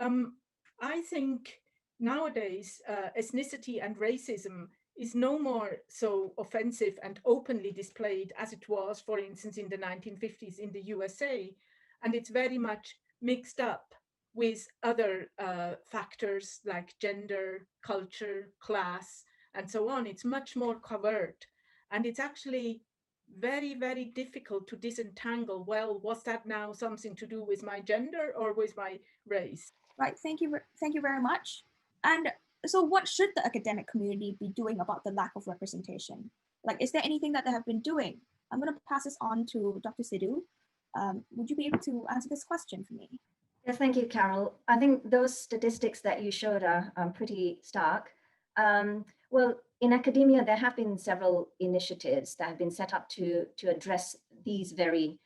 I think nowadays, ethnicity and racism is no more so offensive and openly displayed as it was, for instance, in the 1950s in the USA. And it's very much mixed up with other factors like gender, culture, class, and so on. It's much more covert. And it's actually very, very difficult to disentangle, well, was that now something to do with my gender or with my race? Right, thank you very much. And so what should the academic community be doing about the lack of representation? Like, is there anything that they have been doing? I'm going to pass this on to Dr. Sidhu. Would you be able to answer this question for me? Yeah, thank you, Carol. I think those statistics that you showed are pretty stark. Well, in academia, there have been several initiatives that have been set up to address these very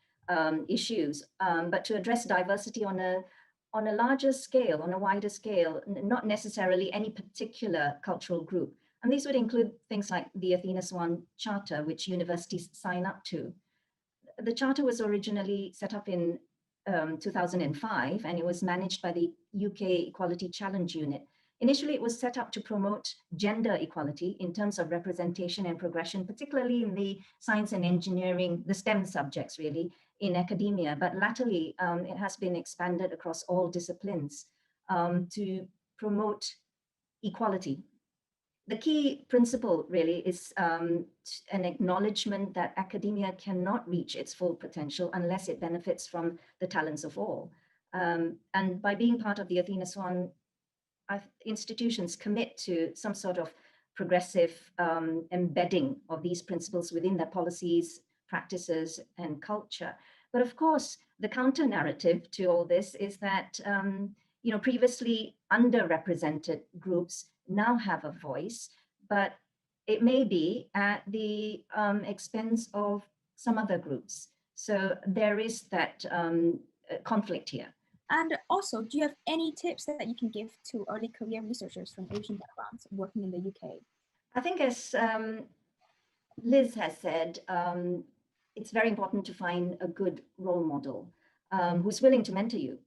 issues, but to address diversity on a larger scale, on a wider scale, not necessarily any particular cultural group. And these would include things like the Athena Swan Charter, which universities sign up to. The charter was originally set up in 2005, and it was managed by the UK Equality Challenge Unit. Initially, it was set up to promote gender equality in terms of representation and progression, particularly in the science and engineering, the STEM subjects really, in academia, but latterly it has been expanded across all disciplines to promote equality. The key principle really is an acknowledgement that academia cannot reach its full potential unless it benefits from the talents of all. And by being part of the Athena Swan, institutions commit to some sort of progressive embedding of these principles within their policies, practices and culture. But of course, the counter narrative to all this is that previously underrepresented groups now have a voice, but it may be at the expense of some other groups. So there is that conflict here. And also, do you have any tips that you can give to early career researchers from Asian backgrounds working in the UK? I think, as Liz has said, it's very important to find a good role model who's willing to mentor you.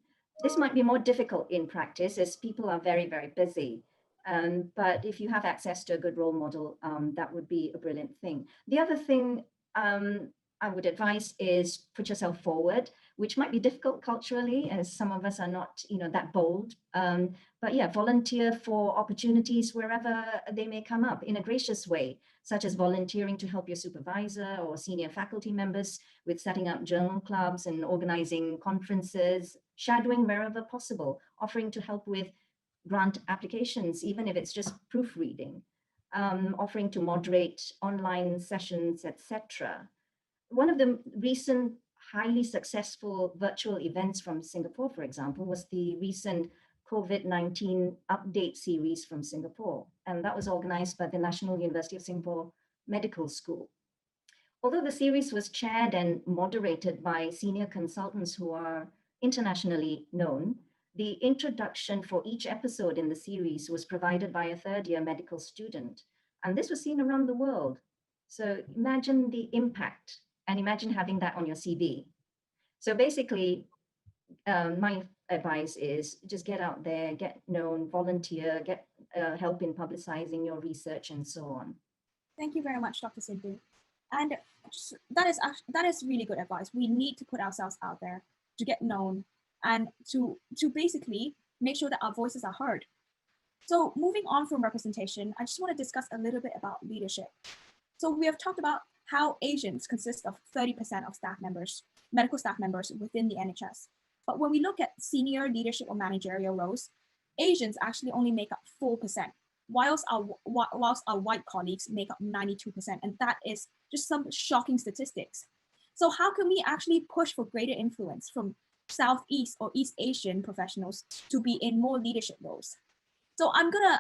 This might be more difficult in practice as people are very, very busy. But if you have access to a good role model, that would be a brilliant thing. The other thing I would advise is put yourself forward, which might be difficult culturally, as some of us are not, that bold. But yeah, volunteer for opportunities wherever they may come up in a gracious way, such as volunteering to help your supervisor or senior faculty members with setting up journal clubs and organizing conferences, shadowing wherever possible, offering to help with grant applications, even if it's just proofreading, offering to moderate online sessions, etc. One of the recent highly successful virtual events from Singapore, for example, was the recent COVID-19 update series from Singapore. And that was organized by the National University of Singapore Medical School. Although the series was chaired and moderated by senior consultants who are internationally known, the introduction for each episode in the series was provided by a third-year medical student. And this was seen around the world. So imagine the impact and imagine having that on your CV. So basically, my advice is just get out there, get known, volunteer, get help in publicizing your research and so on. Thank you very much, Dr. Sidhu. And that is really good advice. We need to put ourselves out there to get known and to basically make sure that our voices are heard. So moving on from representation, I just want to discuss a little bit about leadership. So we have talked about how Asians consist of 30% of staff members, medical staff members within the NHS. But when we look at senior leadership or managerial roles, Asians actually only make up 4%, whilst our white colleagues make up 92%. And that is just some shocking statistics. So how can we actually push for greater influence from Southeast or East Asian professionals to be in more leadership roles? So I'm gonna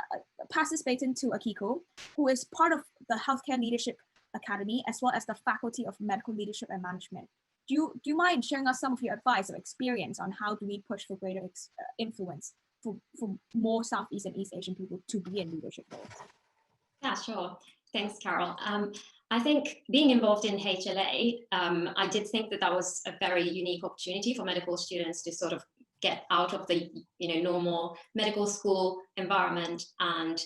pass this baton to Akiko, who is part of the Healthcare Leadership Academy, as well as the Faculty of Medical Leadership and Management. Do you mind sharing us some of your advice or experience on how do we push for greater influence for more Southeast and East Asian people to be in leadership roles? Yeah, sure. Thanks, Carol. I think being involved in HLA, I did think that was a very unique opportunity for medical students to sort of get out of the normal medical school environment and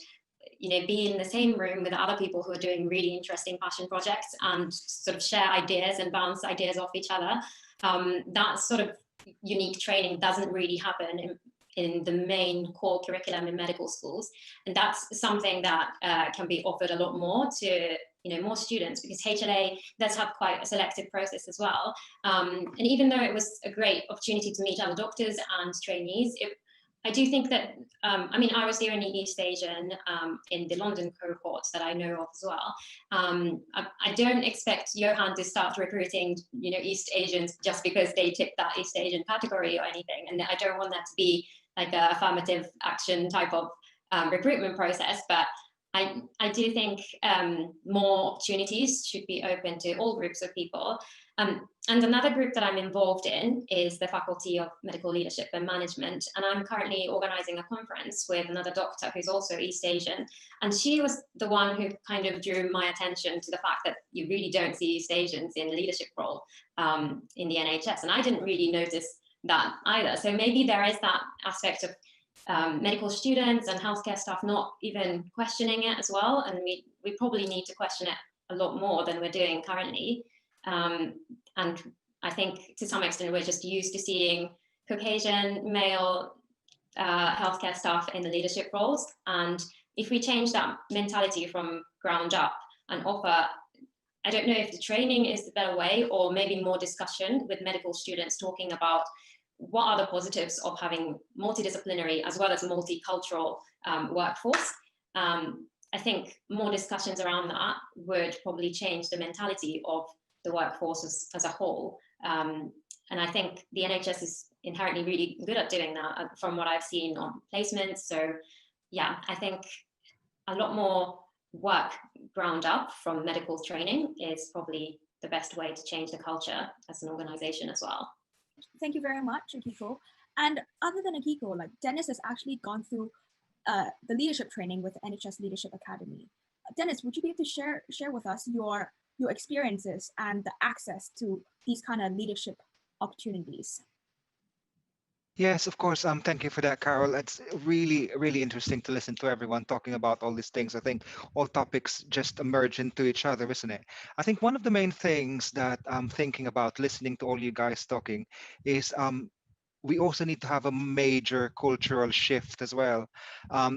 be in the same room with other people who are doing really interesting passion projects and sort of share ideas and bounce ideas off each other. That sort of unique training doesn't really happen in the main core curriculum in medical schools, and that's something that can be offered a lot more to more students, because HLA does have quite a selective process as well. And even though it was a great opportunity to meet other doctors and trainees, I do think that, I was the only East Asian in the London cohort that I know of as well. I don't expect Johan to start recruiting, East Asians just because they tick that East Asian category or anything. And I don't want that to be like a affirmative action type of recruitment process, but I do think more opportunities should be open to all groups of people. And another group that I'm involved in is the Faculty of Medical Leadership and Management. And I'm currently organizing a conference with another doctor who's also East Asian. And she was the one who kind of drew my attention to the fact that you really don't see East Asians in a leadership role in the NHS. And I didn't really notice that either. So maybe there is that aspect of medical students and healthcare staff not even questioning it as well. And we probably need to question it a lot more than we're doing currently. And I think to some extent, we're just used to seeing Caucasian male healthcare staff in the leadership roles. And if we change that mentality from ground up and offer, I don't know if the training is the better way, or maybe more discussion with medical students talking about what are the positives of having multidisciplinary as well as multicultural workforce. I think more discussions around that would probably change the mentality of the workforce as a whole. And I think the NHS is inherently really good at doing that from what I've seen on placements. So yeah, I think a lot more work ground up from medical training is probably the best way to change the culture as an organization as well. Thank you very much, Akiko. And other than Akiko, like Dennis has actually gone through the leadership training with the NHS Leadership Academy. Dennis, would you be able to share with us your experiences and the access to these kind of leadership opportunities? Yes, of course. Thank you for that, Carol. It's really, really interesting to listen to everyone talking about all these things. I think all topics just merge into each other, isn't it? I think one of the main things that I'm thinking about listening to all you guys talking is we also need to have a major cultural shift as well.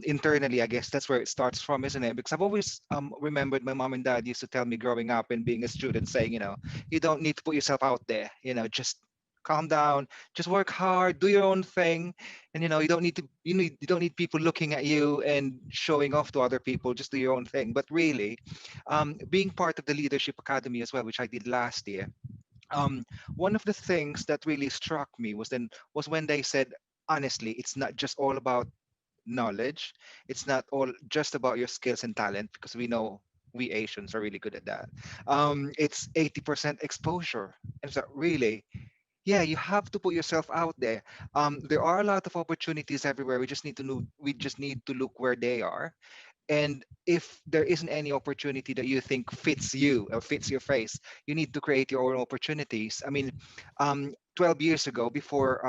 Internally, I guess that's where it starts from, isn't it? Because I've always remembered my mom and dad used to tell me growing up and being a student saying, you don't need to put yourself out there, just calm down, just work hard, do your own thing. And, you don't need to, you don't need people looking at you and showing off to other people, just do your own thing. But really, being part of the Leadership Academy as well, which I did last year, one of the things that really struck me was when they said, honestly, it's not just all about knowledge. It's not all just about your skills and talent, because we know we Asians are really good at that. It's 80% exposure. And so really, yeah, you have to put yourself out there. There are a lot of opportunities everywhere. We just need to look where they are. And if there isn't any opportunity that you think fits you or fits your face, you need to create your own opportunities. I mean, 12 years ago, before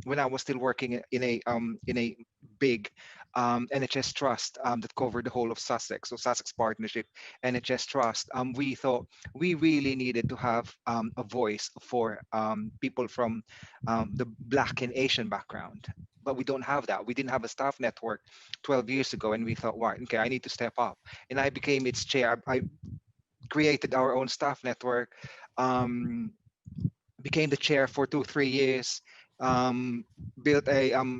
when I was still working in a big NHS trust that covered the whole of Sussex, so Sussex Partnership NHS Trust, we thought we really needed to have a voice for people from the Black and Asian background. But we don't have that. We didn't have a staff network 12 years ago, and we thought, wow, okay, I need to step up. And I became its chair. I created our own staff network, became the chair for 2-3 years,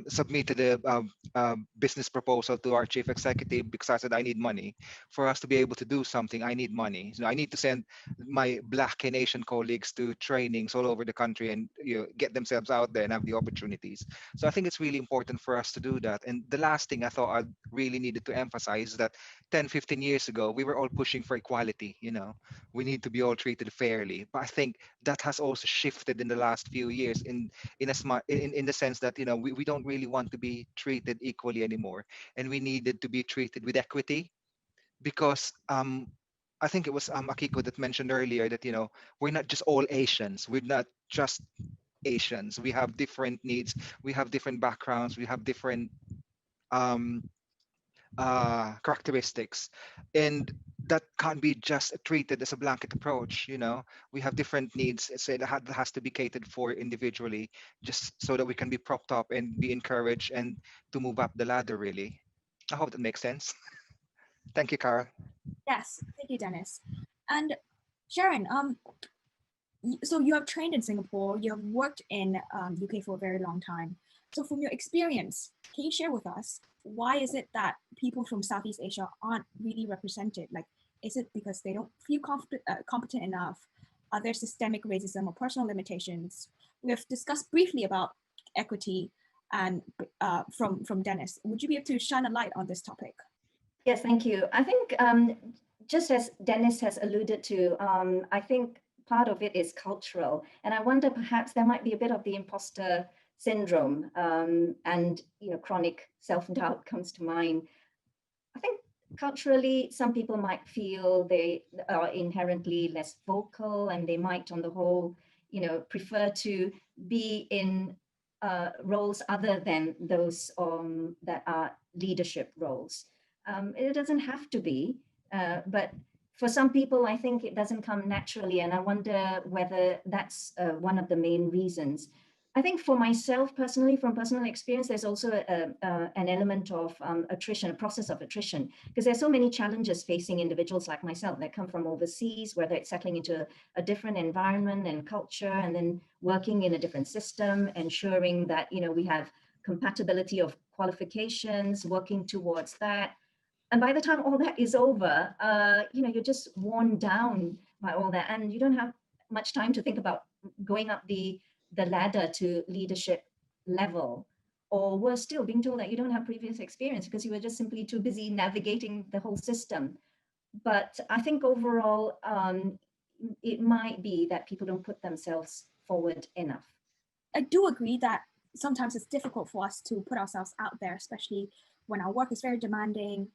submitted a business proposal to our chief executive, because I said I need money for us to be able to do something. I need money. So I need to send my Black and Asian colleagues to trainings all over the country and get themselves out there and have the opportunities. So I think it's really important for us to do that. And the last thing I thought I really needed to emphasize is that 10-15 years ago, we were all pushing for equality. We need to be all treated fairly. But I think that has also shifted in the last few years in the sense that we don't really want to be treated equally anymore, and we needed to be treated with equity, because I think it was Akiko that mentioned earlier that we're not just all Asians. We're not just Asians. We have different needs. We have different backgrounds. We have different characteristics, and that can't be just treated as a blanket approach. We have different needs, so it has to be catered for individually, just so that we can be propped up and be encouraged and to move up the ladder, really. I hope that makes sense. Thank you, Carol. Yes, thank you, Dennis. And Sharan, so you have trained in Singapore, you have worked in UK for a very long time. So from your experience, can you share with us, why is it that people from Southeast Asia aren't really represented? Like, is it because they don't feel competent enough? Are there systemic racism or personal limitations? We have discussed briefly about equity and from Dennis. Would you be able to shine a light on this topic? Yes, thank you. I think just as Dennis has alluded to, I think part of it is cultural. And I wonder perhaps there might be a bit of the imposter syndrome, and chronic self-doubt comes to mind. I think culturally, some people might feel they are inherently less vocal, and they might, on the whole, prefer to be in roles other than those that are leadership roles. It doesn't have to be, but for some people, I think it doesn't come naturally, and I wonder whether that's one of the main reasons. I think for myself personally, from personal experience, there's also an element of attrition, a process of attrition, because there's so many challenges facing individuals like myself that come from overseas, whether it's settling into a different environment and culture, and then working in a different system, ensuring that we have compatibility of qualifications, working towards that. And by the time all that is over, you're just worn down by all that, and you don't have much time to think about going up the ladder to leadership level, or were still being told that you don't have previous experience because you were just simply too busy navigating the whole system. But I think overall, it might be that people don't put themselves forward enough. I do agree that sometimes it's difficult for us to put ourselves out there, especially when our work is very demanding.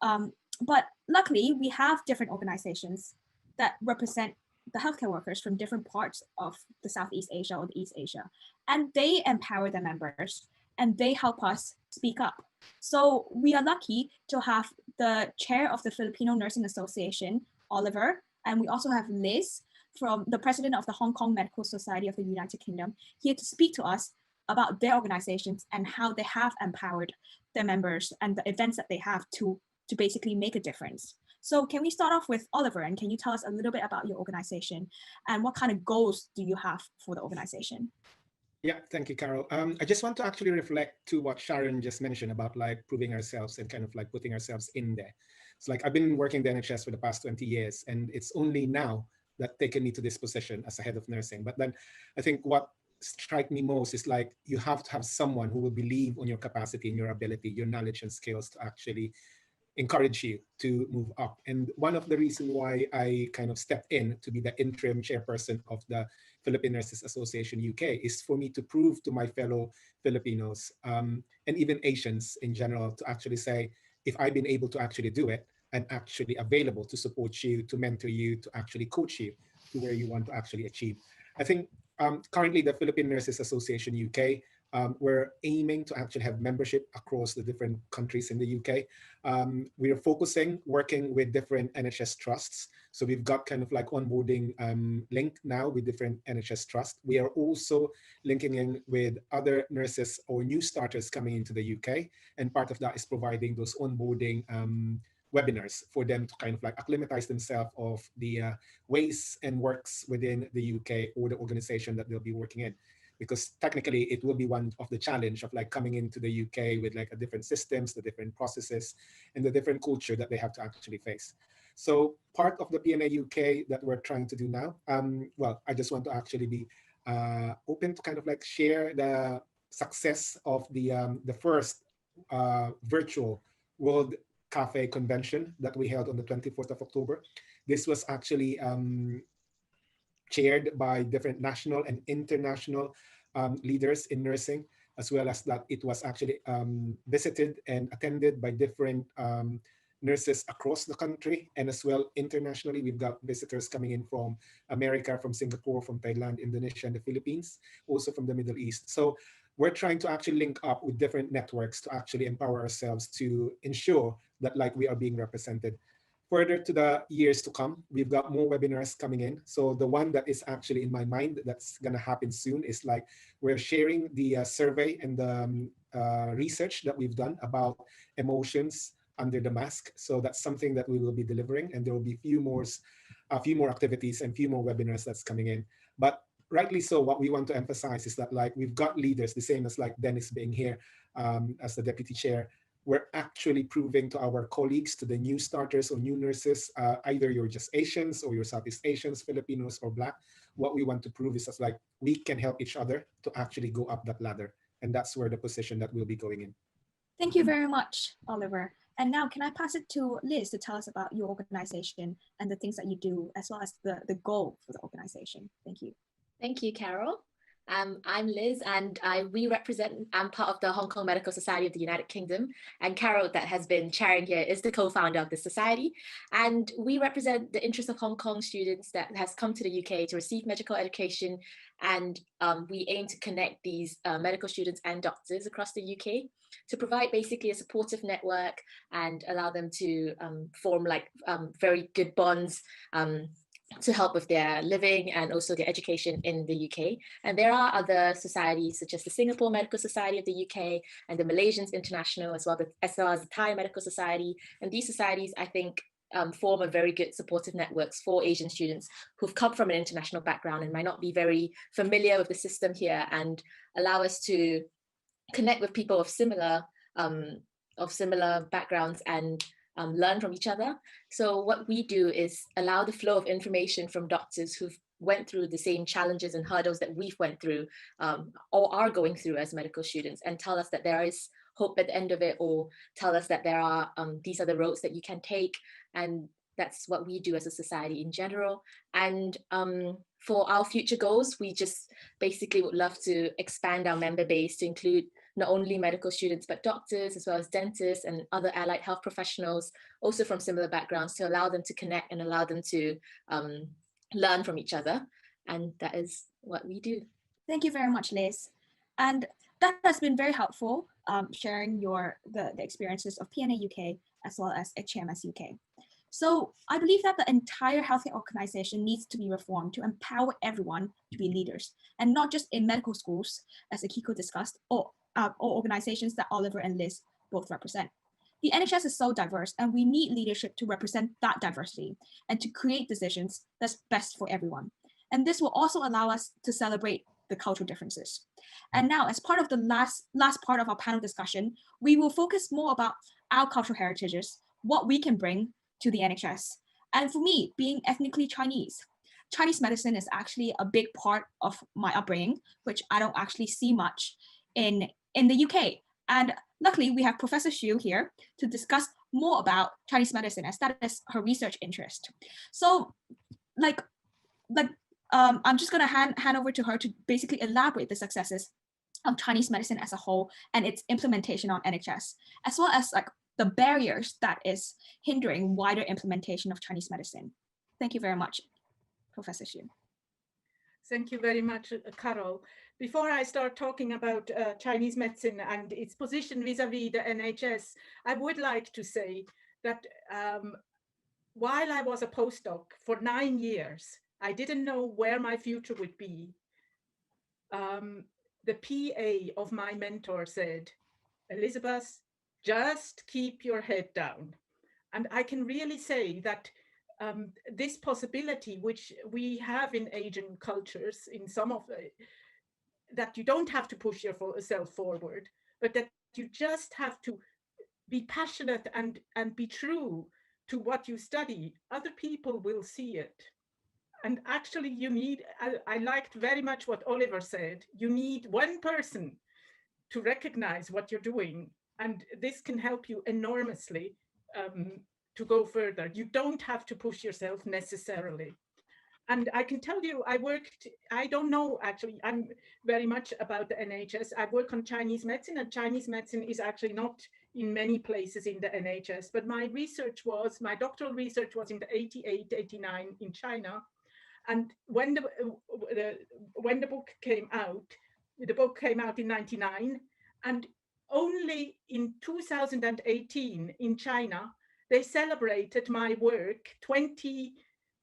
But luckily, we have different organizations that represent the healthcare workers from different parts of the Southeast Asia or the East Asia, and they empower their members and they help us speak up. So we are lucky to have the chair of the Filipino Nursing Association, Oliver, and we also have Liz, from the president of the Hong Kong Medical Society of the United Kingdom, here to speak to us about their organizations and how they have empowered their members and the events that they have to basically make a difference. So can we start off with Oliver, and can you tell us a little bit about your organization and what kind of goals do you have for the organization? Yeah, thank you, Carol. I just want to actually reflect to what Sharan just mentioned about like proving ourselves and kind of like putting ourselves in there. It's like I've been working the NHS for the past 20 years, and it's only now that taken me to this position as a head of nursing. But then I think what strike me most is like you have to have someone who will believe on your capacity and your ability, your knowledge and skills to actually encourage you to move up. And one of the reasons why I kind of stepped in to be the interim chairperson of the Philippine Nurses Association UK is for me to prove to my fellow Filipinos and even Asians in general to actually say, if I've been able to actually do it, I'm actually available to support you, to mentor you, to actually coach you to where you want to actually achieve. I think currently the Philippine Nurses Association UK, we're aiming to actually have membership across the different countries in the UK. We are working with different NHS trusts. So we've got kind of like onboarding link now with different NHS trusts. We are also linking in with other nurses or new starters coming into the UK. And part of that is providing those onboarding webinars for them to kind of like acclimatize themselves of the ways and works within the UK or the organization that they'll be working in. Because technically it will be one of the challenge of like coming into the UK with like a different systems, the different processes, and the different culture that they have to actually face. So part of the PNA UK that we're trying to do now, well, I just want to actually be open to kind of like share the success of the first virtual World Cafe Convention that we held on the 24th of October. This was actually chaired by different national and international leaders in nursing, as well as that it was actually visited and attended by different nurses across the country, and as well internationally. We've got visitors coming in from America, from Singapore, from Thailand, Indonesia, and the Philippines, also from the Middle East. So we're trying to actually link up with different networks to actually empower ourselves to ensure that like we are being represented. Further to the years to come, we've got more webinars coming in. So the one that is actually in my mind that's going to happen soon is like we're sharing the survey and the research that we've done about emotions under the mask. So that's something that we will be delivering, and there will be a few more activities and few more webinars that's coming in. But rightly so, what we want to emphasize is that like we've got leaders, the same as like Dennis being here as the deputy chair. We're actually proving to our colleagues, to the new starters or new nurses, either you're just Asians or you're Southeast Asians, Filipinos, or Black. What we want to prove is that like we can help each other to actually go up that ladder. And that's where the position that we'll be going in. Thank you very much, Oliver. And now can I pass it to Liz to tell us about your organization and the things that you do, as well as the goal for the organization. Thank you. Thank you, Carol. I'm Liz, and I'm part of the Hong Kong Medical Society of the United Kingdom, and Carol, that has been chairing here, is the co-founder of the society, and we represent the interests of Hong Kong students that has come to the UK to receive medical education, and we aim to connect these medical students and doctors across the UK to provide basically a supportive network and allow them to form like very good bonds to help with their living and also their education in the UK. And there are other societies such as the Singapore Medical Society of the UK and the Malaysians International, as well as the Thai Medical Society. And these societies, I think, form a very good supportive networks for Asian students who've come from an international background and might not be very familiar with the system here, and allow us to connect with people of similar backgrounds and learn from each other. So what we do is allow the flow of information from doctors who've went through the same challenges and hurdles that we've went through or are going through as medical students, and tell us that there is hope at the end of it, or tell us that there are these are the roads that you can take. And that's what we do as a society in general. And for our future goals, we just basically would love to expand our member base to include not only medical students, but doctors, as well as dentists and other allied health professionals, also from similar backgrounds, to allow them to connect and allow them to learn from each other. And that is what we do. Thank you very much, Liz. And that has been very helpful, sharing the experiences of PNA UK as well as HMS UK. So I believe that the entire healthcare organization needs to be reformed to empower everyone to be leaders, and not just in medical schools, as Akiko discussed, or organizations that Oliver and Liz both represent. The NHS is so diverse, and we need leadership to represent that diversity and to create decisions that's best for everyone. And this will also allow us to celebrate the cultural differences. And now, as part of the last part of our panel discussion, we will focus more about our cultural heritages, what we can bring to the NHS. And for me, being ethnically Chinese medicine is actually a big part of my upbringing, which I don't actually see much in the UK. And luckily, we have Professor Hsu here to discuss more about Chinese medicine, as that is her research interest. So, I'm just gonna hand over to her to basically elaborate the successes of Chinese medicine as a whole and its implementation on NHS, as well as the barriers that is hindering wider implementation of Chinese medicine. Thank you very much, Professor Hsu. Thank you very much, Carol. Before I start talking about Chinese medicine and its position vis-a-vis the NHS, I would like to say that while I was a postdoc for 9 years, I didn't know where my future would be. The PA of my mentor said, Elisabeth, just keep your head down. And I can really say that this possibility, which we have in Asian cultures, in some of the, that you don't have to push yourself forward, but that you just have to be passionate and be true to what you study. Other people will see it. And actually you need, I liked very much what Oliver said, you need one person to recognize what you're doing. And this can help you enormously to go further. You don't have to push yourself necessarily. And I can tell you, I don't know, actually, I'm very much about the NHS. I work on Chinese medicine, and Chinese medicine is actually not in many places in the NHS. But my doctoral research was in the 88, 89 in China. And when the book came out in 99, and only in 2018 in China, they celebrated my work 20,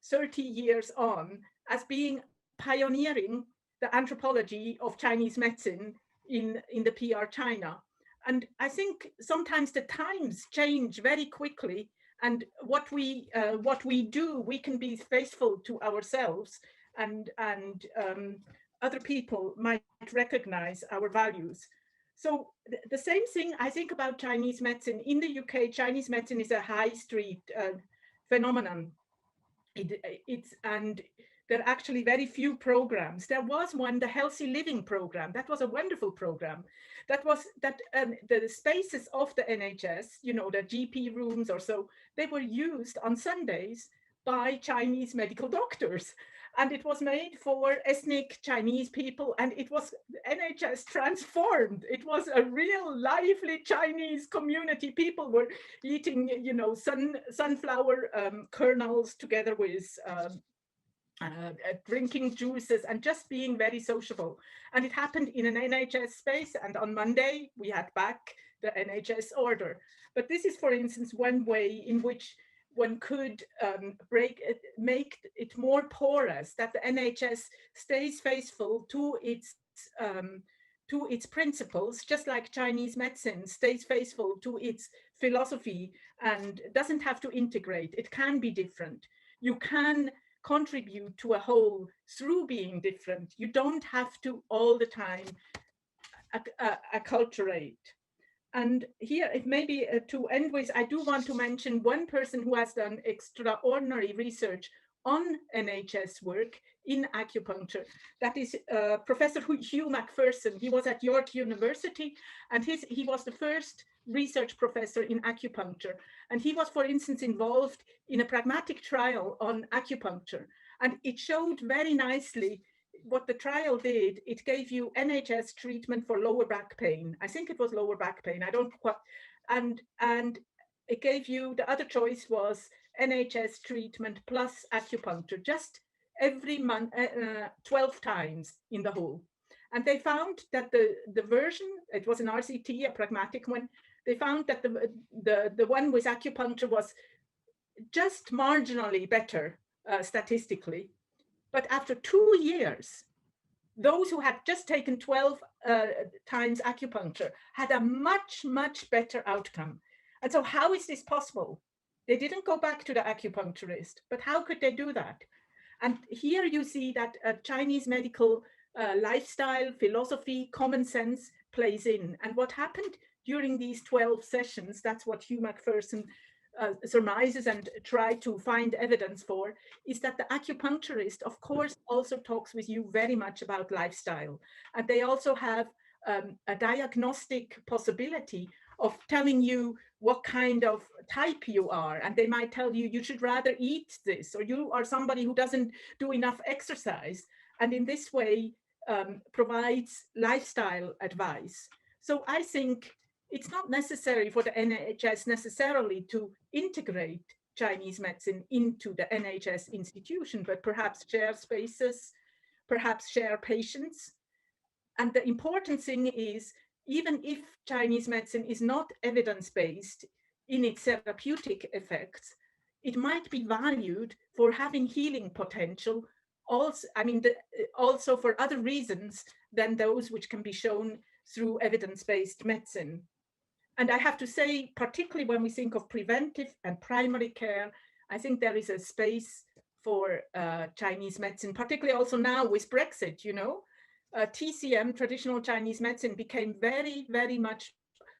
30 years on as being pioneering the anthropology of Chinese medicine in the PR China. And I think sometimes the times change very quickly, and what we do, we can be faithful to ourselves, and other people might recognize our values. So the same thing I think about Chinese medicine. In the UK, Chinese medicine is a high street phenomenon. And there are actually very few programs. There was one, the Healthy Living program. That was a wonderful program. The spaces of the NHS, the GP rooms or so, they were used on Sundays by Chinese medical doctors. And it was made for ethnic Chinese people, and it was NHS transformed. It was a real lively Chinese community. People were eating, sunflower kernels together with drinking juices and just being very sociable. And it happened in an NHS space. And on Monday, we had back the NHS order. But this is, for instance, one way in which one could make it more porous, that the NHS stays faithful to its principles, just like Chinese medicine stays faithful to its philosophy and doesn't have to integrate. It can be different. You can contribute to a whole through being different. You don't have to all the time acculturate. And here, it may be to end with, I do want to mention one person who has done extraordinary research on NHS work in acupuncture. That is Professor Hugh Macpherson. He was at York University, and he was the first research professor in acupuncture. And he was, for instance, involved in a pragmatic trial on acupuncture. And it showed very nicely what the trial did. It gave you NHS treatment for lower back pain. I think it was lower back pain. I don't quite, and it gave you, the other choice was NHS treatment plus acupuncture, just every month, 12 times in the whole. And they found that the version, it was an RCT, a pragmatic one, they found that the one with acupuncture was just marginally better statistically. But after 2 years, those who had just taken 12 times acupuncture had a much, much better outcome. And so how is this possible? They didn't go back to the acupuncturist, but how could they do that? And here you see that Chinese medical lifestyle, philosophy, common sense plays in. And what happened during these 12 sessions, that's what Hugh Macpherson surmises and try to find evidence for, is that the acupuncturist, of course, also talks with you very much about lifestyle. And they also have a diagnostic possibility of telling you what kind of type you are. And they might tell you, you should rather eat this, or you are somebody who doesn't do enough exercise. And in this way, provides lifestyle advice. So I think it's not necessary for the NHS necessarily to integrate Chinese medicine into the NHS institution, but perhaps share spaces, perhaps share patients. And the important thing is, even if Chinese medicine is not evidence-based in its therapeutic effects, it might be valued for having healing potential, also, also for other reasons than those which can be shown through evidence-based medicine. And I have to say, particularly when we think of preventive and primary care, I think there is a space for Chinese medicine, particularly also now with Brexit, you know. TCM, traditional Chinese medicine, became very, very much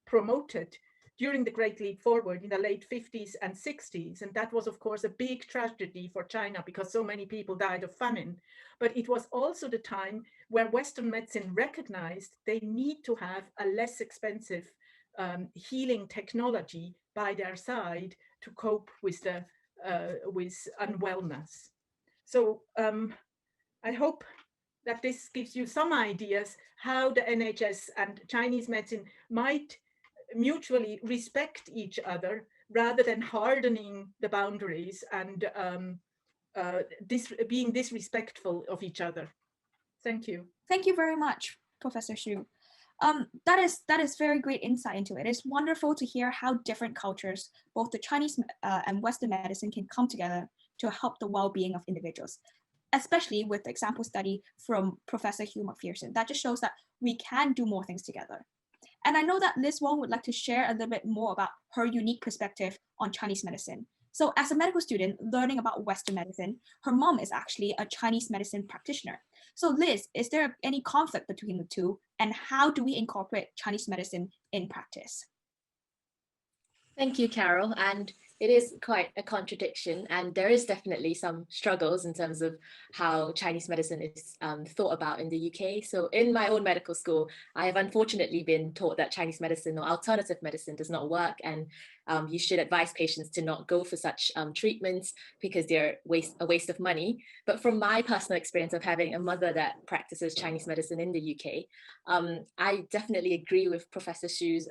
promoted during the Great Leap Forward in the late 50s and 60s. And that was, of course, a big tragedy for China because so many people died of famine. But it was also the time where Western medicine recognized they need to have a less expensive healing technology by their side to cope with the with unwellness. So I hope that this gives you some ideas how the NHS and Chinese medicine might mutually respect each other rather than hardening the boundaries and being disrespectful of each other. Thank you. Thank you very much, Professor Hsu. That is very great insight into it. It's wonderful to hear how different cultures, both the Chinese and Western medicine, can come together to help the well-being of individuals, especially with the example study from Professor Hugh Macpherson. That just shows that we can do more things together. And I know that Liz Wong would like to share a little bit more about her unique perspective on Chinese medicine. So as a medical student learning about Western medicine, her mom is actually a Chinese medicine practitioner. So Liz, is there any conflict between the two, and how do we incorporate Chinese medicine in practice? Thank you, Carol. And it is quite a contradiction, and there is definitely some struggles in terms of how Chinese medicine is thought about in the UK. So in my own medical school, I have unfortunately been taught that Chinese medicine or alternative medicine does not work, and you should advise patients to not go for such treatments because they're a waste of money. But from my personal experience of having a mother that practices Chinese medicine in the UK, I definitely agree with Professor Hsu's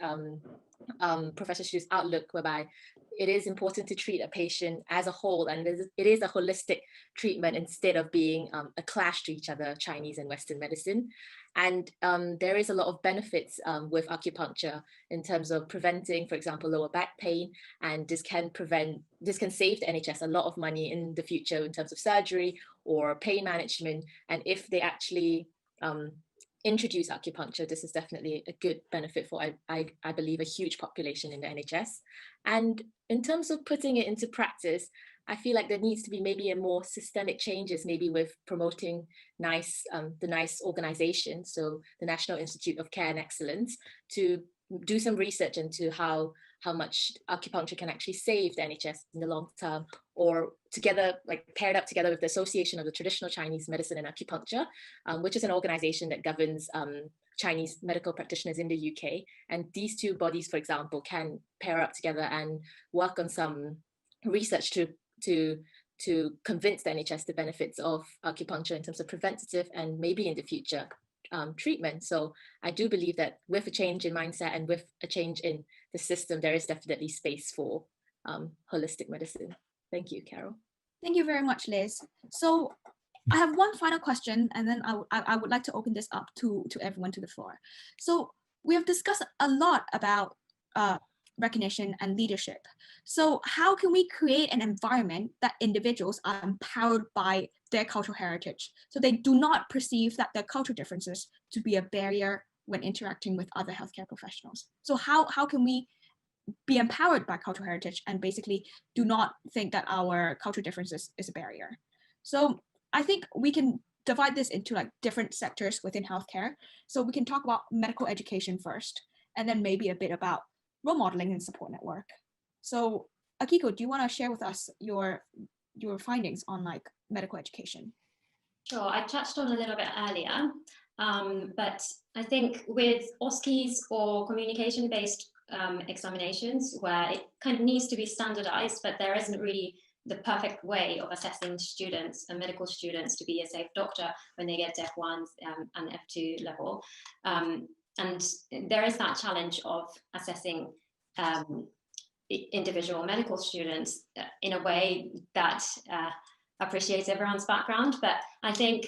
outlook, whereby it is important to treat a patient as a whole, and it is a holistic treatment instead of being a clash to each other, Chinese and Western medicine. And there is a lot of benefits with acupuncture in terms of preventing, for example, lower back pain, and this can save the NHS a lot of money in the future in terms of surgery or pain management. And if they actually introduce acupuncture, this is definitely a good benefit for, I believe, a huge population in the NHS. And in terms of putting it into practice, I feel like there needs to be maybe a more systemic changes, maybe with promoting the NICE organization, so the National Institute of Care and Excellence, to do some research into how much acupuncture can actually save the NHS in the long term, or together, like paired up together with the Association of the Traditional Chinese Medicine and Acupuncture, which is an organization that governs Chinese medical practitioners in the UK. And these two bodies, for example, can pair up together and work on some research to convince the NHS the benefits of acupuncture in terms of preventative and maybe in the future treatment. So I do believe that with a change in mindset and with a change in the system, there is definitely space for holistic medicine. Thank you, Carol. Thank you very much, Liz. So I have one final question, and then I would like to open this up to everyone to the floor. So we have discussed a lot about recognition and leadership. So how can we create an environment that individuals are empowered by their cultural heritage, so they do not perceive that their cultural differences to be a barrier when interacting with other healthcare professionals? So how can we be empowered by cultural heritage and basically do not think that our cultural differences is a barrier? So I think we can divide this into like different sectors within healthcare. So we can talk about medical education first, and then maybe a bit about role modeling and support network. So Akiko, do you want to share with us your findings on like medical education? Sure, I touched on a little bit earlier, but I think with OSCEs or communication-based examinations, where it kind of needs to be standardized, but there isn't really the perfect way of assessing students and medical students to be a safe doctor when they get to F1 and F2 level. And there is that challenge of assessing individual medical students in a way that appreciates everyone's background. But I think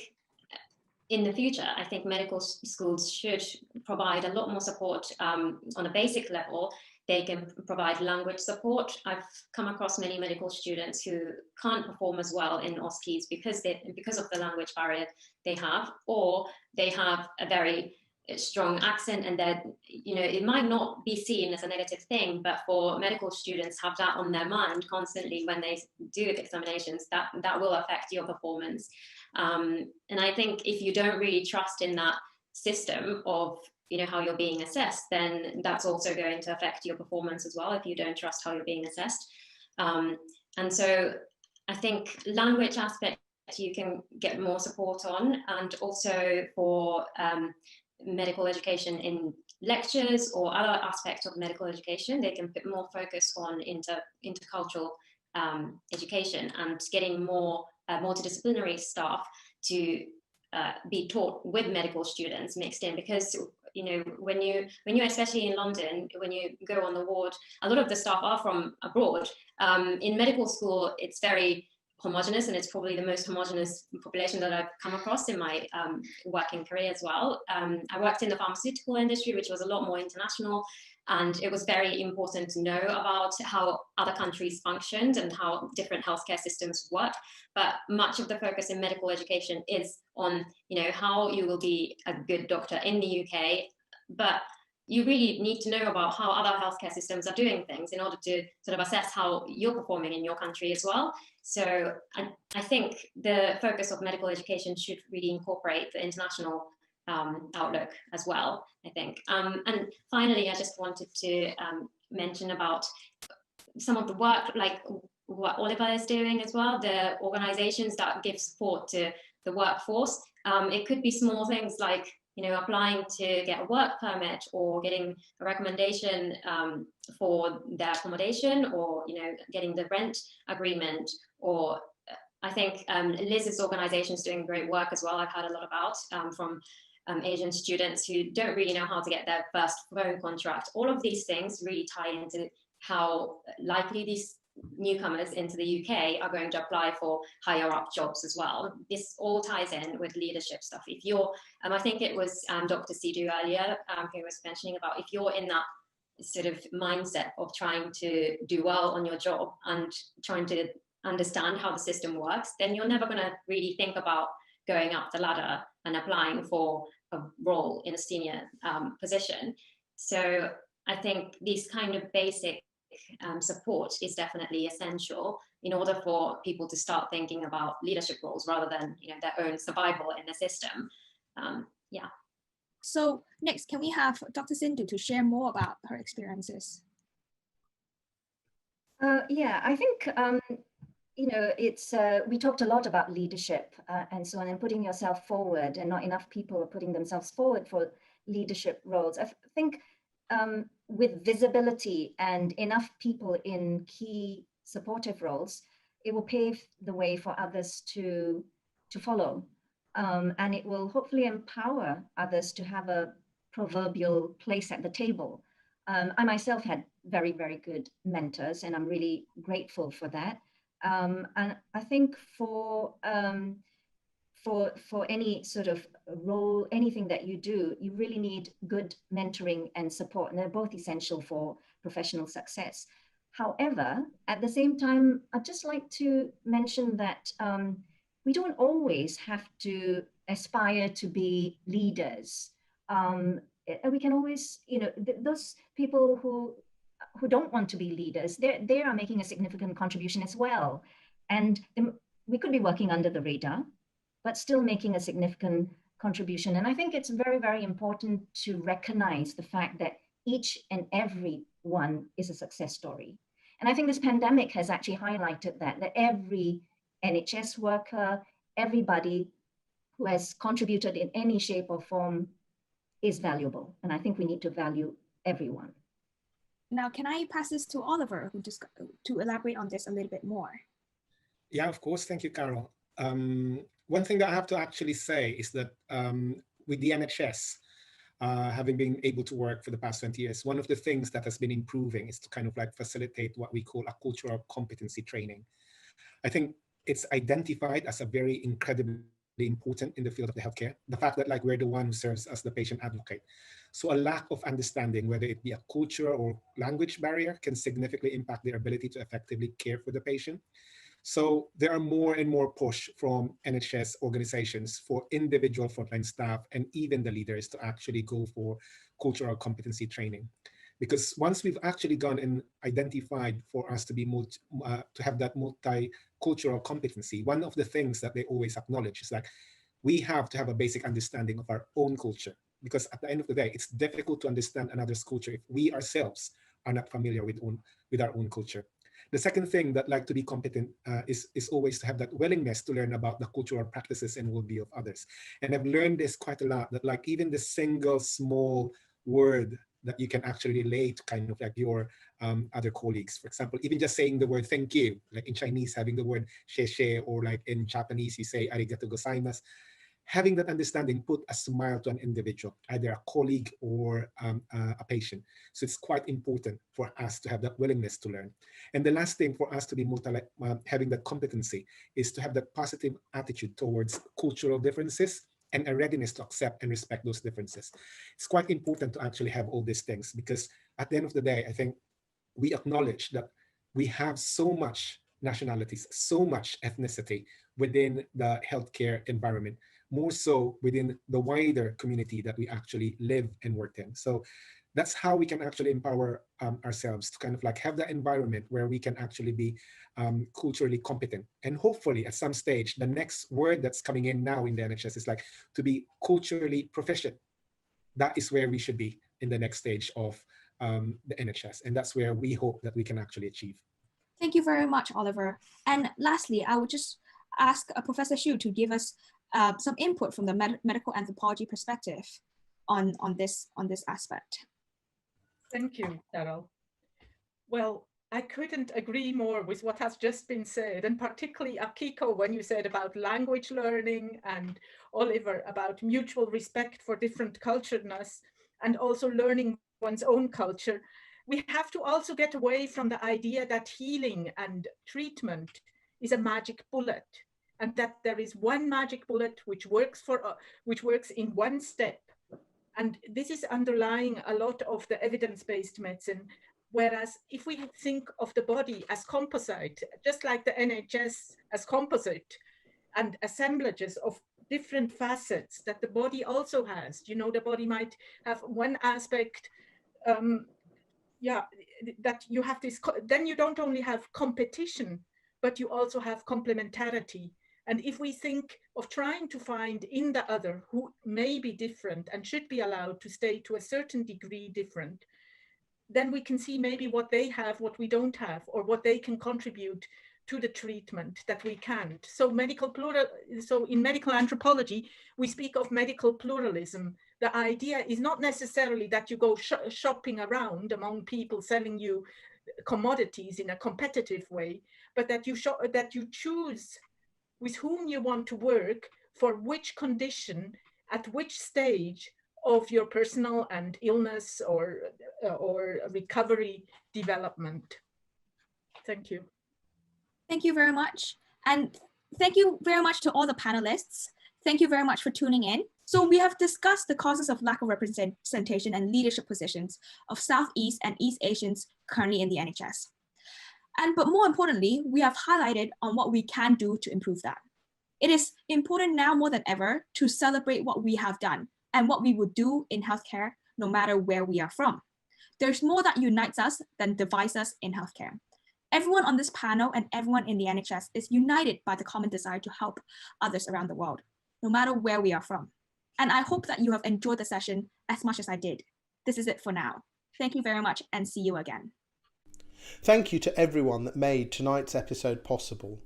in the future, I think medical schools should provide a lot more support on a basic level. They can provide language support. I've come across many medical students who can't perform as well in OSCEs because of the language barrier they have, or they have a very strong accent, and that, you know, it might not be seen as a negative thing, but for medical students have that on their mind constantly when they do examinations, that will affect your performance. And I think if you don't really trust in that system of, you know, how you're being assessed, then that's also going to affect your performance as well if you don't trust how you're being assessed. And so I think language aspect you can get more support on, and also for medical education in lectures or other aspects of medical education, they can put more focus on intercultural education and getting more multidisciplinary staff to be taught with medical students mixed in, because, you know, when you especially in London, when you go on the ward, a lot of the staff are from abroad. In medical school, it's very homogenous, and it's probably the most homogenous population that I've come across in my working career as well. I worked in the pharmaceutical industry, which was a lot more international, and it was very important to know about how other countries functioned and how different healthcare systems work. But much of the focus in medical education is on, you know, how you will be a good doctor in the UK, but you really need to know about how other healthcare systems are doing things in order to sort of assess how you're performing in your country as well. So I think the focus of medical education should really incorporate the international outlook as well, I think. And finally, I just wanted to mention about some of the work, like what Oliver is doing as well, the organizations that give support to the workforce. It could be small things like, you know, applying to get a work permit, or getting a recommendation for their accommodation, or, you know, getting the rent agreement. Or I think Liz's organization is doing great work as well. I've heard a lot about from Asian students who don't really know how to get their first phone contract. All of these things really tie into how likely these newcomers into the UK are going to apply for higher up jobs as well. This all ties in with leadership stuff. If you're, I think it was Dr. Sidhu earlier who was mentioning about, if you're in that sort of mindset of trying to do well on your job and trying to understand how the system works, then you're never going to really think about going up the ladder and applying for a role in a senior position. So I think these kind of basic support is definitely essential in order for people to start thinking about leadership roles rather than, you know, their own survival in the system. Yeah. So next, can we have Dr. Sindhu to share more about her experiences? Yeah, I think, you know, it's we talked a lot about leadership and so on, and putting yourself forward, and not enough people are putting themselves forward for leadership roles. I think with visibility and enough people in key supportive roles, it will pave the way for others to follow. And it will hopefully empower others to have a proverbial place at the table. I myself had very, very good mentors, and I'm really grateful for that. And I think for any sort of role, anything that you do, you really need good mentoring and support, and they're both essential for professional success. However, at the same time, I'd just like to mention that we don't always have to aspire to be leaders. We can always, you know, those people who don't want to be leaders, they are making a significant contribution as well. And we could be working under the radar, but still making a significant contribution. And I think it's very, very important to recognize the fact that each and every one is a success story. And I think this pandemic has actually highlighted that every NHS worker, everybody who has contributed in any shape or form is valuable. And I think we need to value everyone. Now, can I pass this to Oliver, who just to elaborate on this a little bit more? Yeah, of course. Thank you, Carol. One thing that I have to actually say is that with the NHS, having been able to work for the past 20 years, one of the things that has been improving is to kind of like facilitate what we call a cultural competency training. I think it's identified as a very incredibly important in the field of the healthcare, the fact that like we're the one who serves as the patient advocate. So a lack of understanding, whether it be a cultural or language barrier, can significantly impact their ability to effectively care for the patient. So there are more and more push from NHS organizations for individual frontline staff and even the leaders to actually go for cultural competency training. Because once we've actually gone and identified for us to be to have that multicultural competency, one of the things that they always acknowledge is like, we have to have a basic understanding of our own culture. Because at the end of the day, it's difficult to understand another's culture if we ourselves are not familiar with our own culture. The second thing that like to be competent is always to have that willingness to learn about the cultural practices and worldview of others. And I've learned this quite a lot, that like even the single small word that you can actually relate to kind of like your other colleagues. For example, even just saying the word thank you, like in Chinese, having the word xie, or like in Japanese, you say arigato gozaimasu. Having that understanding put a smile to an individual, either a colleague or a patient. So it's quite important for us to have that willingness to learn. And the last thing for us to be having that competency is to have that positive attitude towards cultural differences and a readiness to accept and respect those differences. It's quite important to actually have all these things, because at the end of the day, I think we acknowledge that we have so much nationalities, so much ethnicity within the healthcare environment, more so within the wider community that we actually live and work in. So that's how we can actually empower ourselves to kind of like have that environment where we can actually be culturally competent. And hopefully at some stage, the next word that's coming in now in the NHS is like to be culturally proficient. That is where we should be in the next stage of the NHS. And that's where we hope that we can actually achieve. Thank you very much, Oliver. And lastly, I would just ask Professor Hsu to give us some input from the medical anthropology perspective on this aspect. Thank you, Carol. Well, I couldn't agree more with what has just been said, and particularly Akiko, when you said about language learning, and Oliver about mutual respect for different culturedness, and also learning one's own culture. We have to also get away from the idea that healing and treatment is a magic bullet, and that there is one magic bullet which works in one step. And this is underlying a lot of the evidence-based medicine. Whereas if we think of the body as composite, just like the NHS as composite, and assemblages of different facets that the body also has, you know, the body might have one aspect, that you have this, then you don't only have competition, but you also have complementarity. And if we think of trying to find in the other who may be different and should be allowed to stay to a certain degree different, then we can see maybe what they have, what we don't have, or what they can contribute to the treatment that we can't. So in medical anthropology, we speak of medical pluralism. The idea is not necessarily that you go shopping around among people selling you commodities in a competitive way, but that you choose with whom you want to work for which condition, at which stage of your personal and illness or recovery development. Thank you. Thank you very much. And thank you very much to all the panelists. Thank you very much for tuning in. So we have discussed the causes of lack of representation and leadership positions of Southeast and East Asians currently in the NHS. But more importantly, we have highlighted on what we can do to improve that. It is important now more than ever to celebrate what we have done and what we would do in healthcare, no matter where we are from. There's more that unites us than divides us in healthcare. Everyone on this panel and everyone in the NHS is united by the common desire to help others around the world, no matter where we are from. And I hope that you have enjoyed the session as much as I did. This is it for now. Thank you very much and see you again. Thank you to everyone that made tonight's episode possible.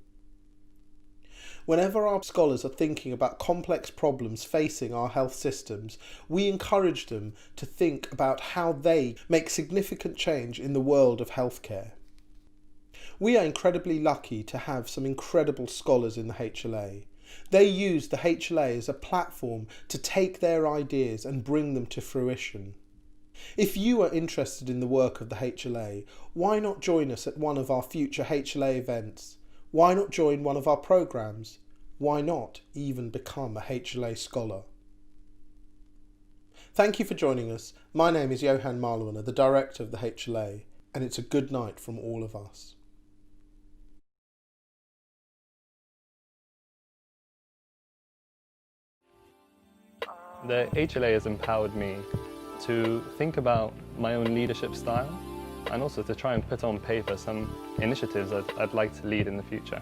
Whenever our scholars are thinking about complex problems facing our health systems, we encourage them to think about how they make significant change in the world of healthcare. We are incredibly lucky to have some incredible scholars in the HLA. They use the HLA as a platform to take their ideas and bring them to fruition. If you are interested in the work of the HLA, why not join us at one of our future HLA events? Why not join one of our programs? Why not even become a HLA scholar? Thank you for joining us. My name is Johan Malwana, the director of the HLA, and it's a good night from all of us. The HLA has empowered me to think about my own leadership style and also to try and put on paper some initiatives I'd like to lead in the future.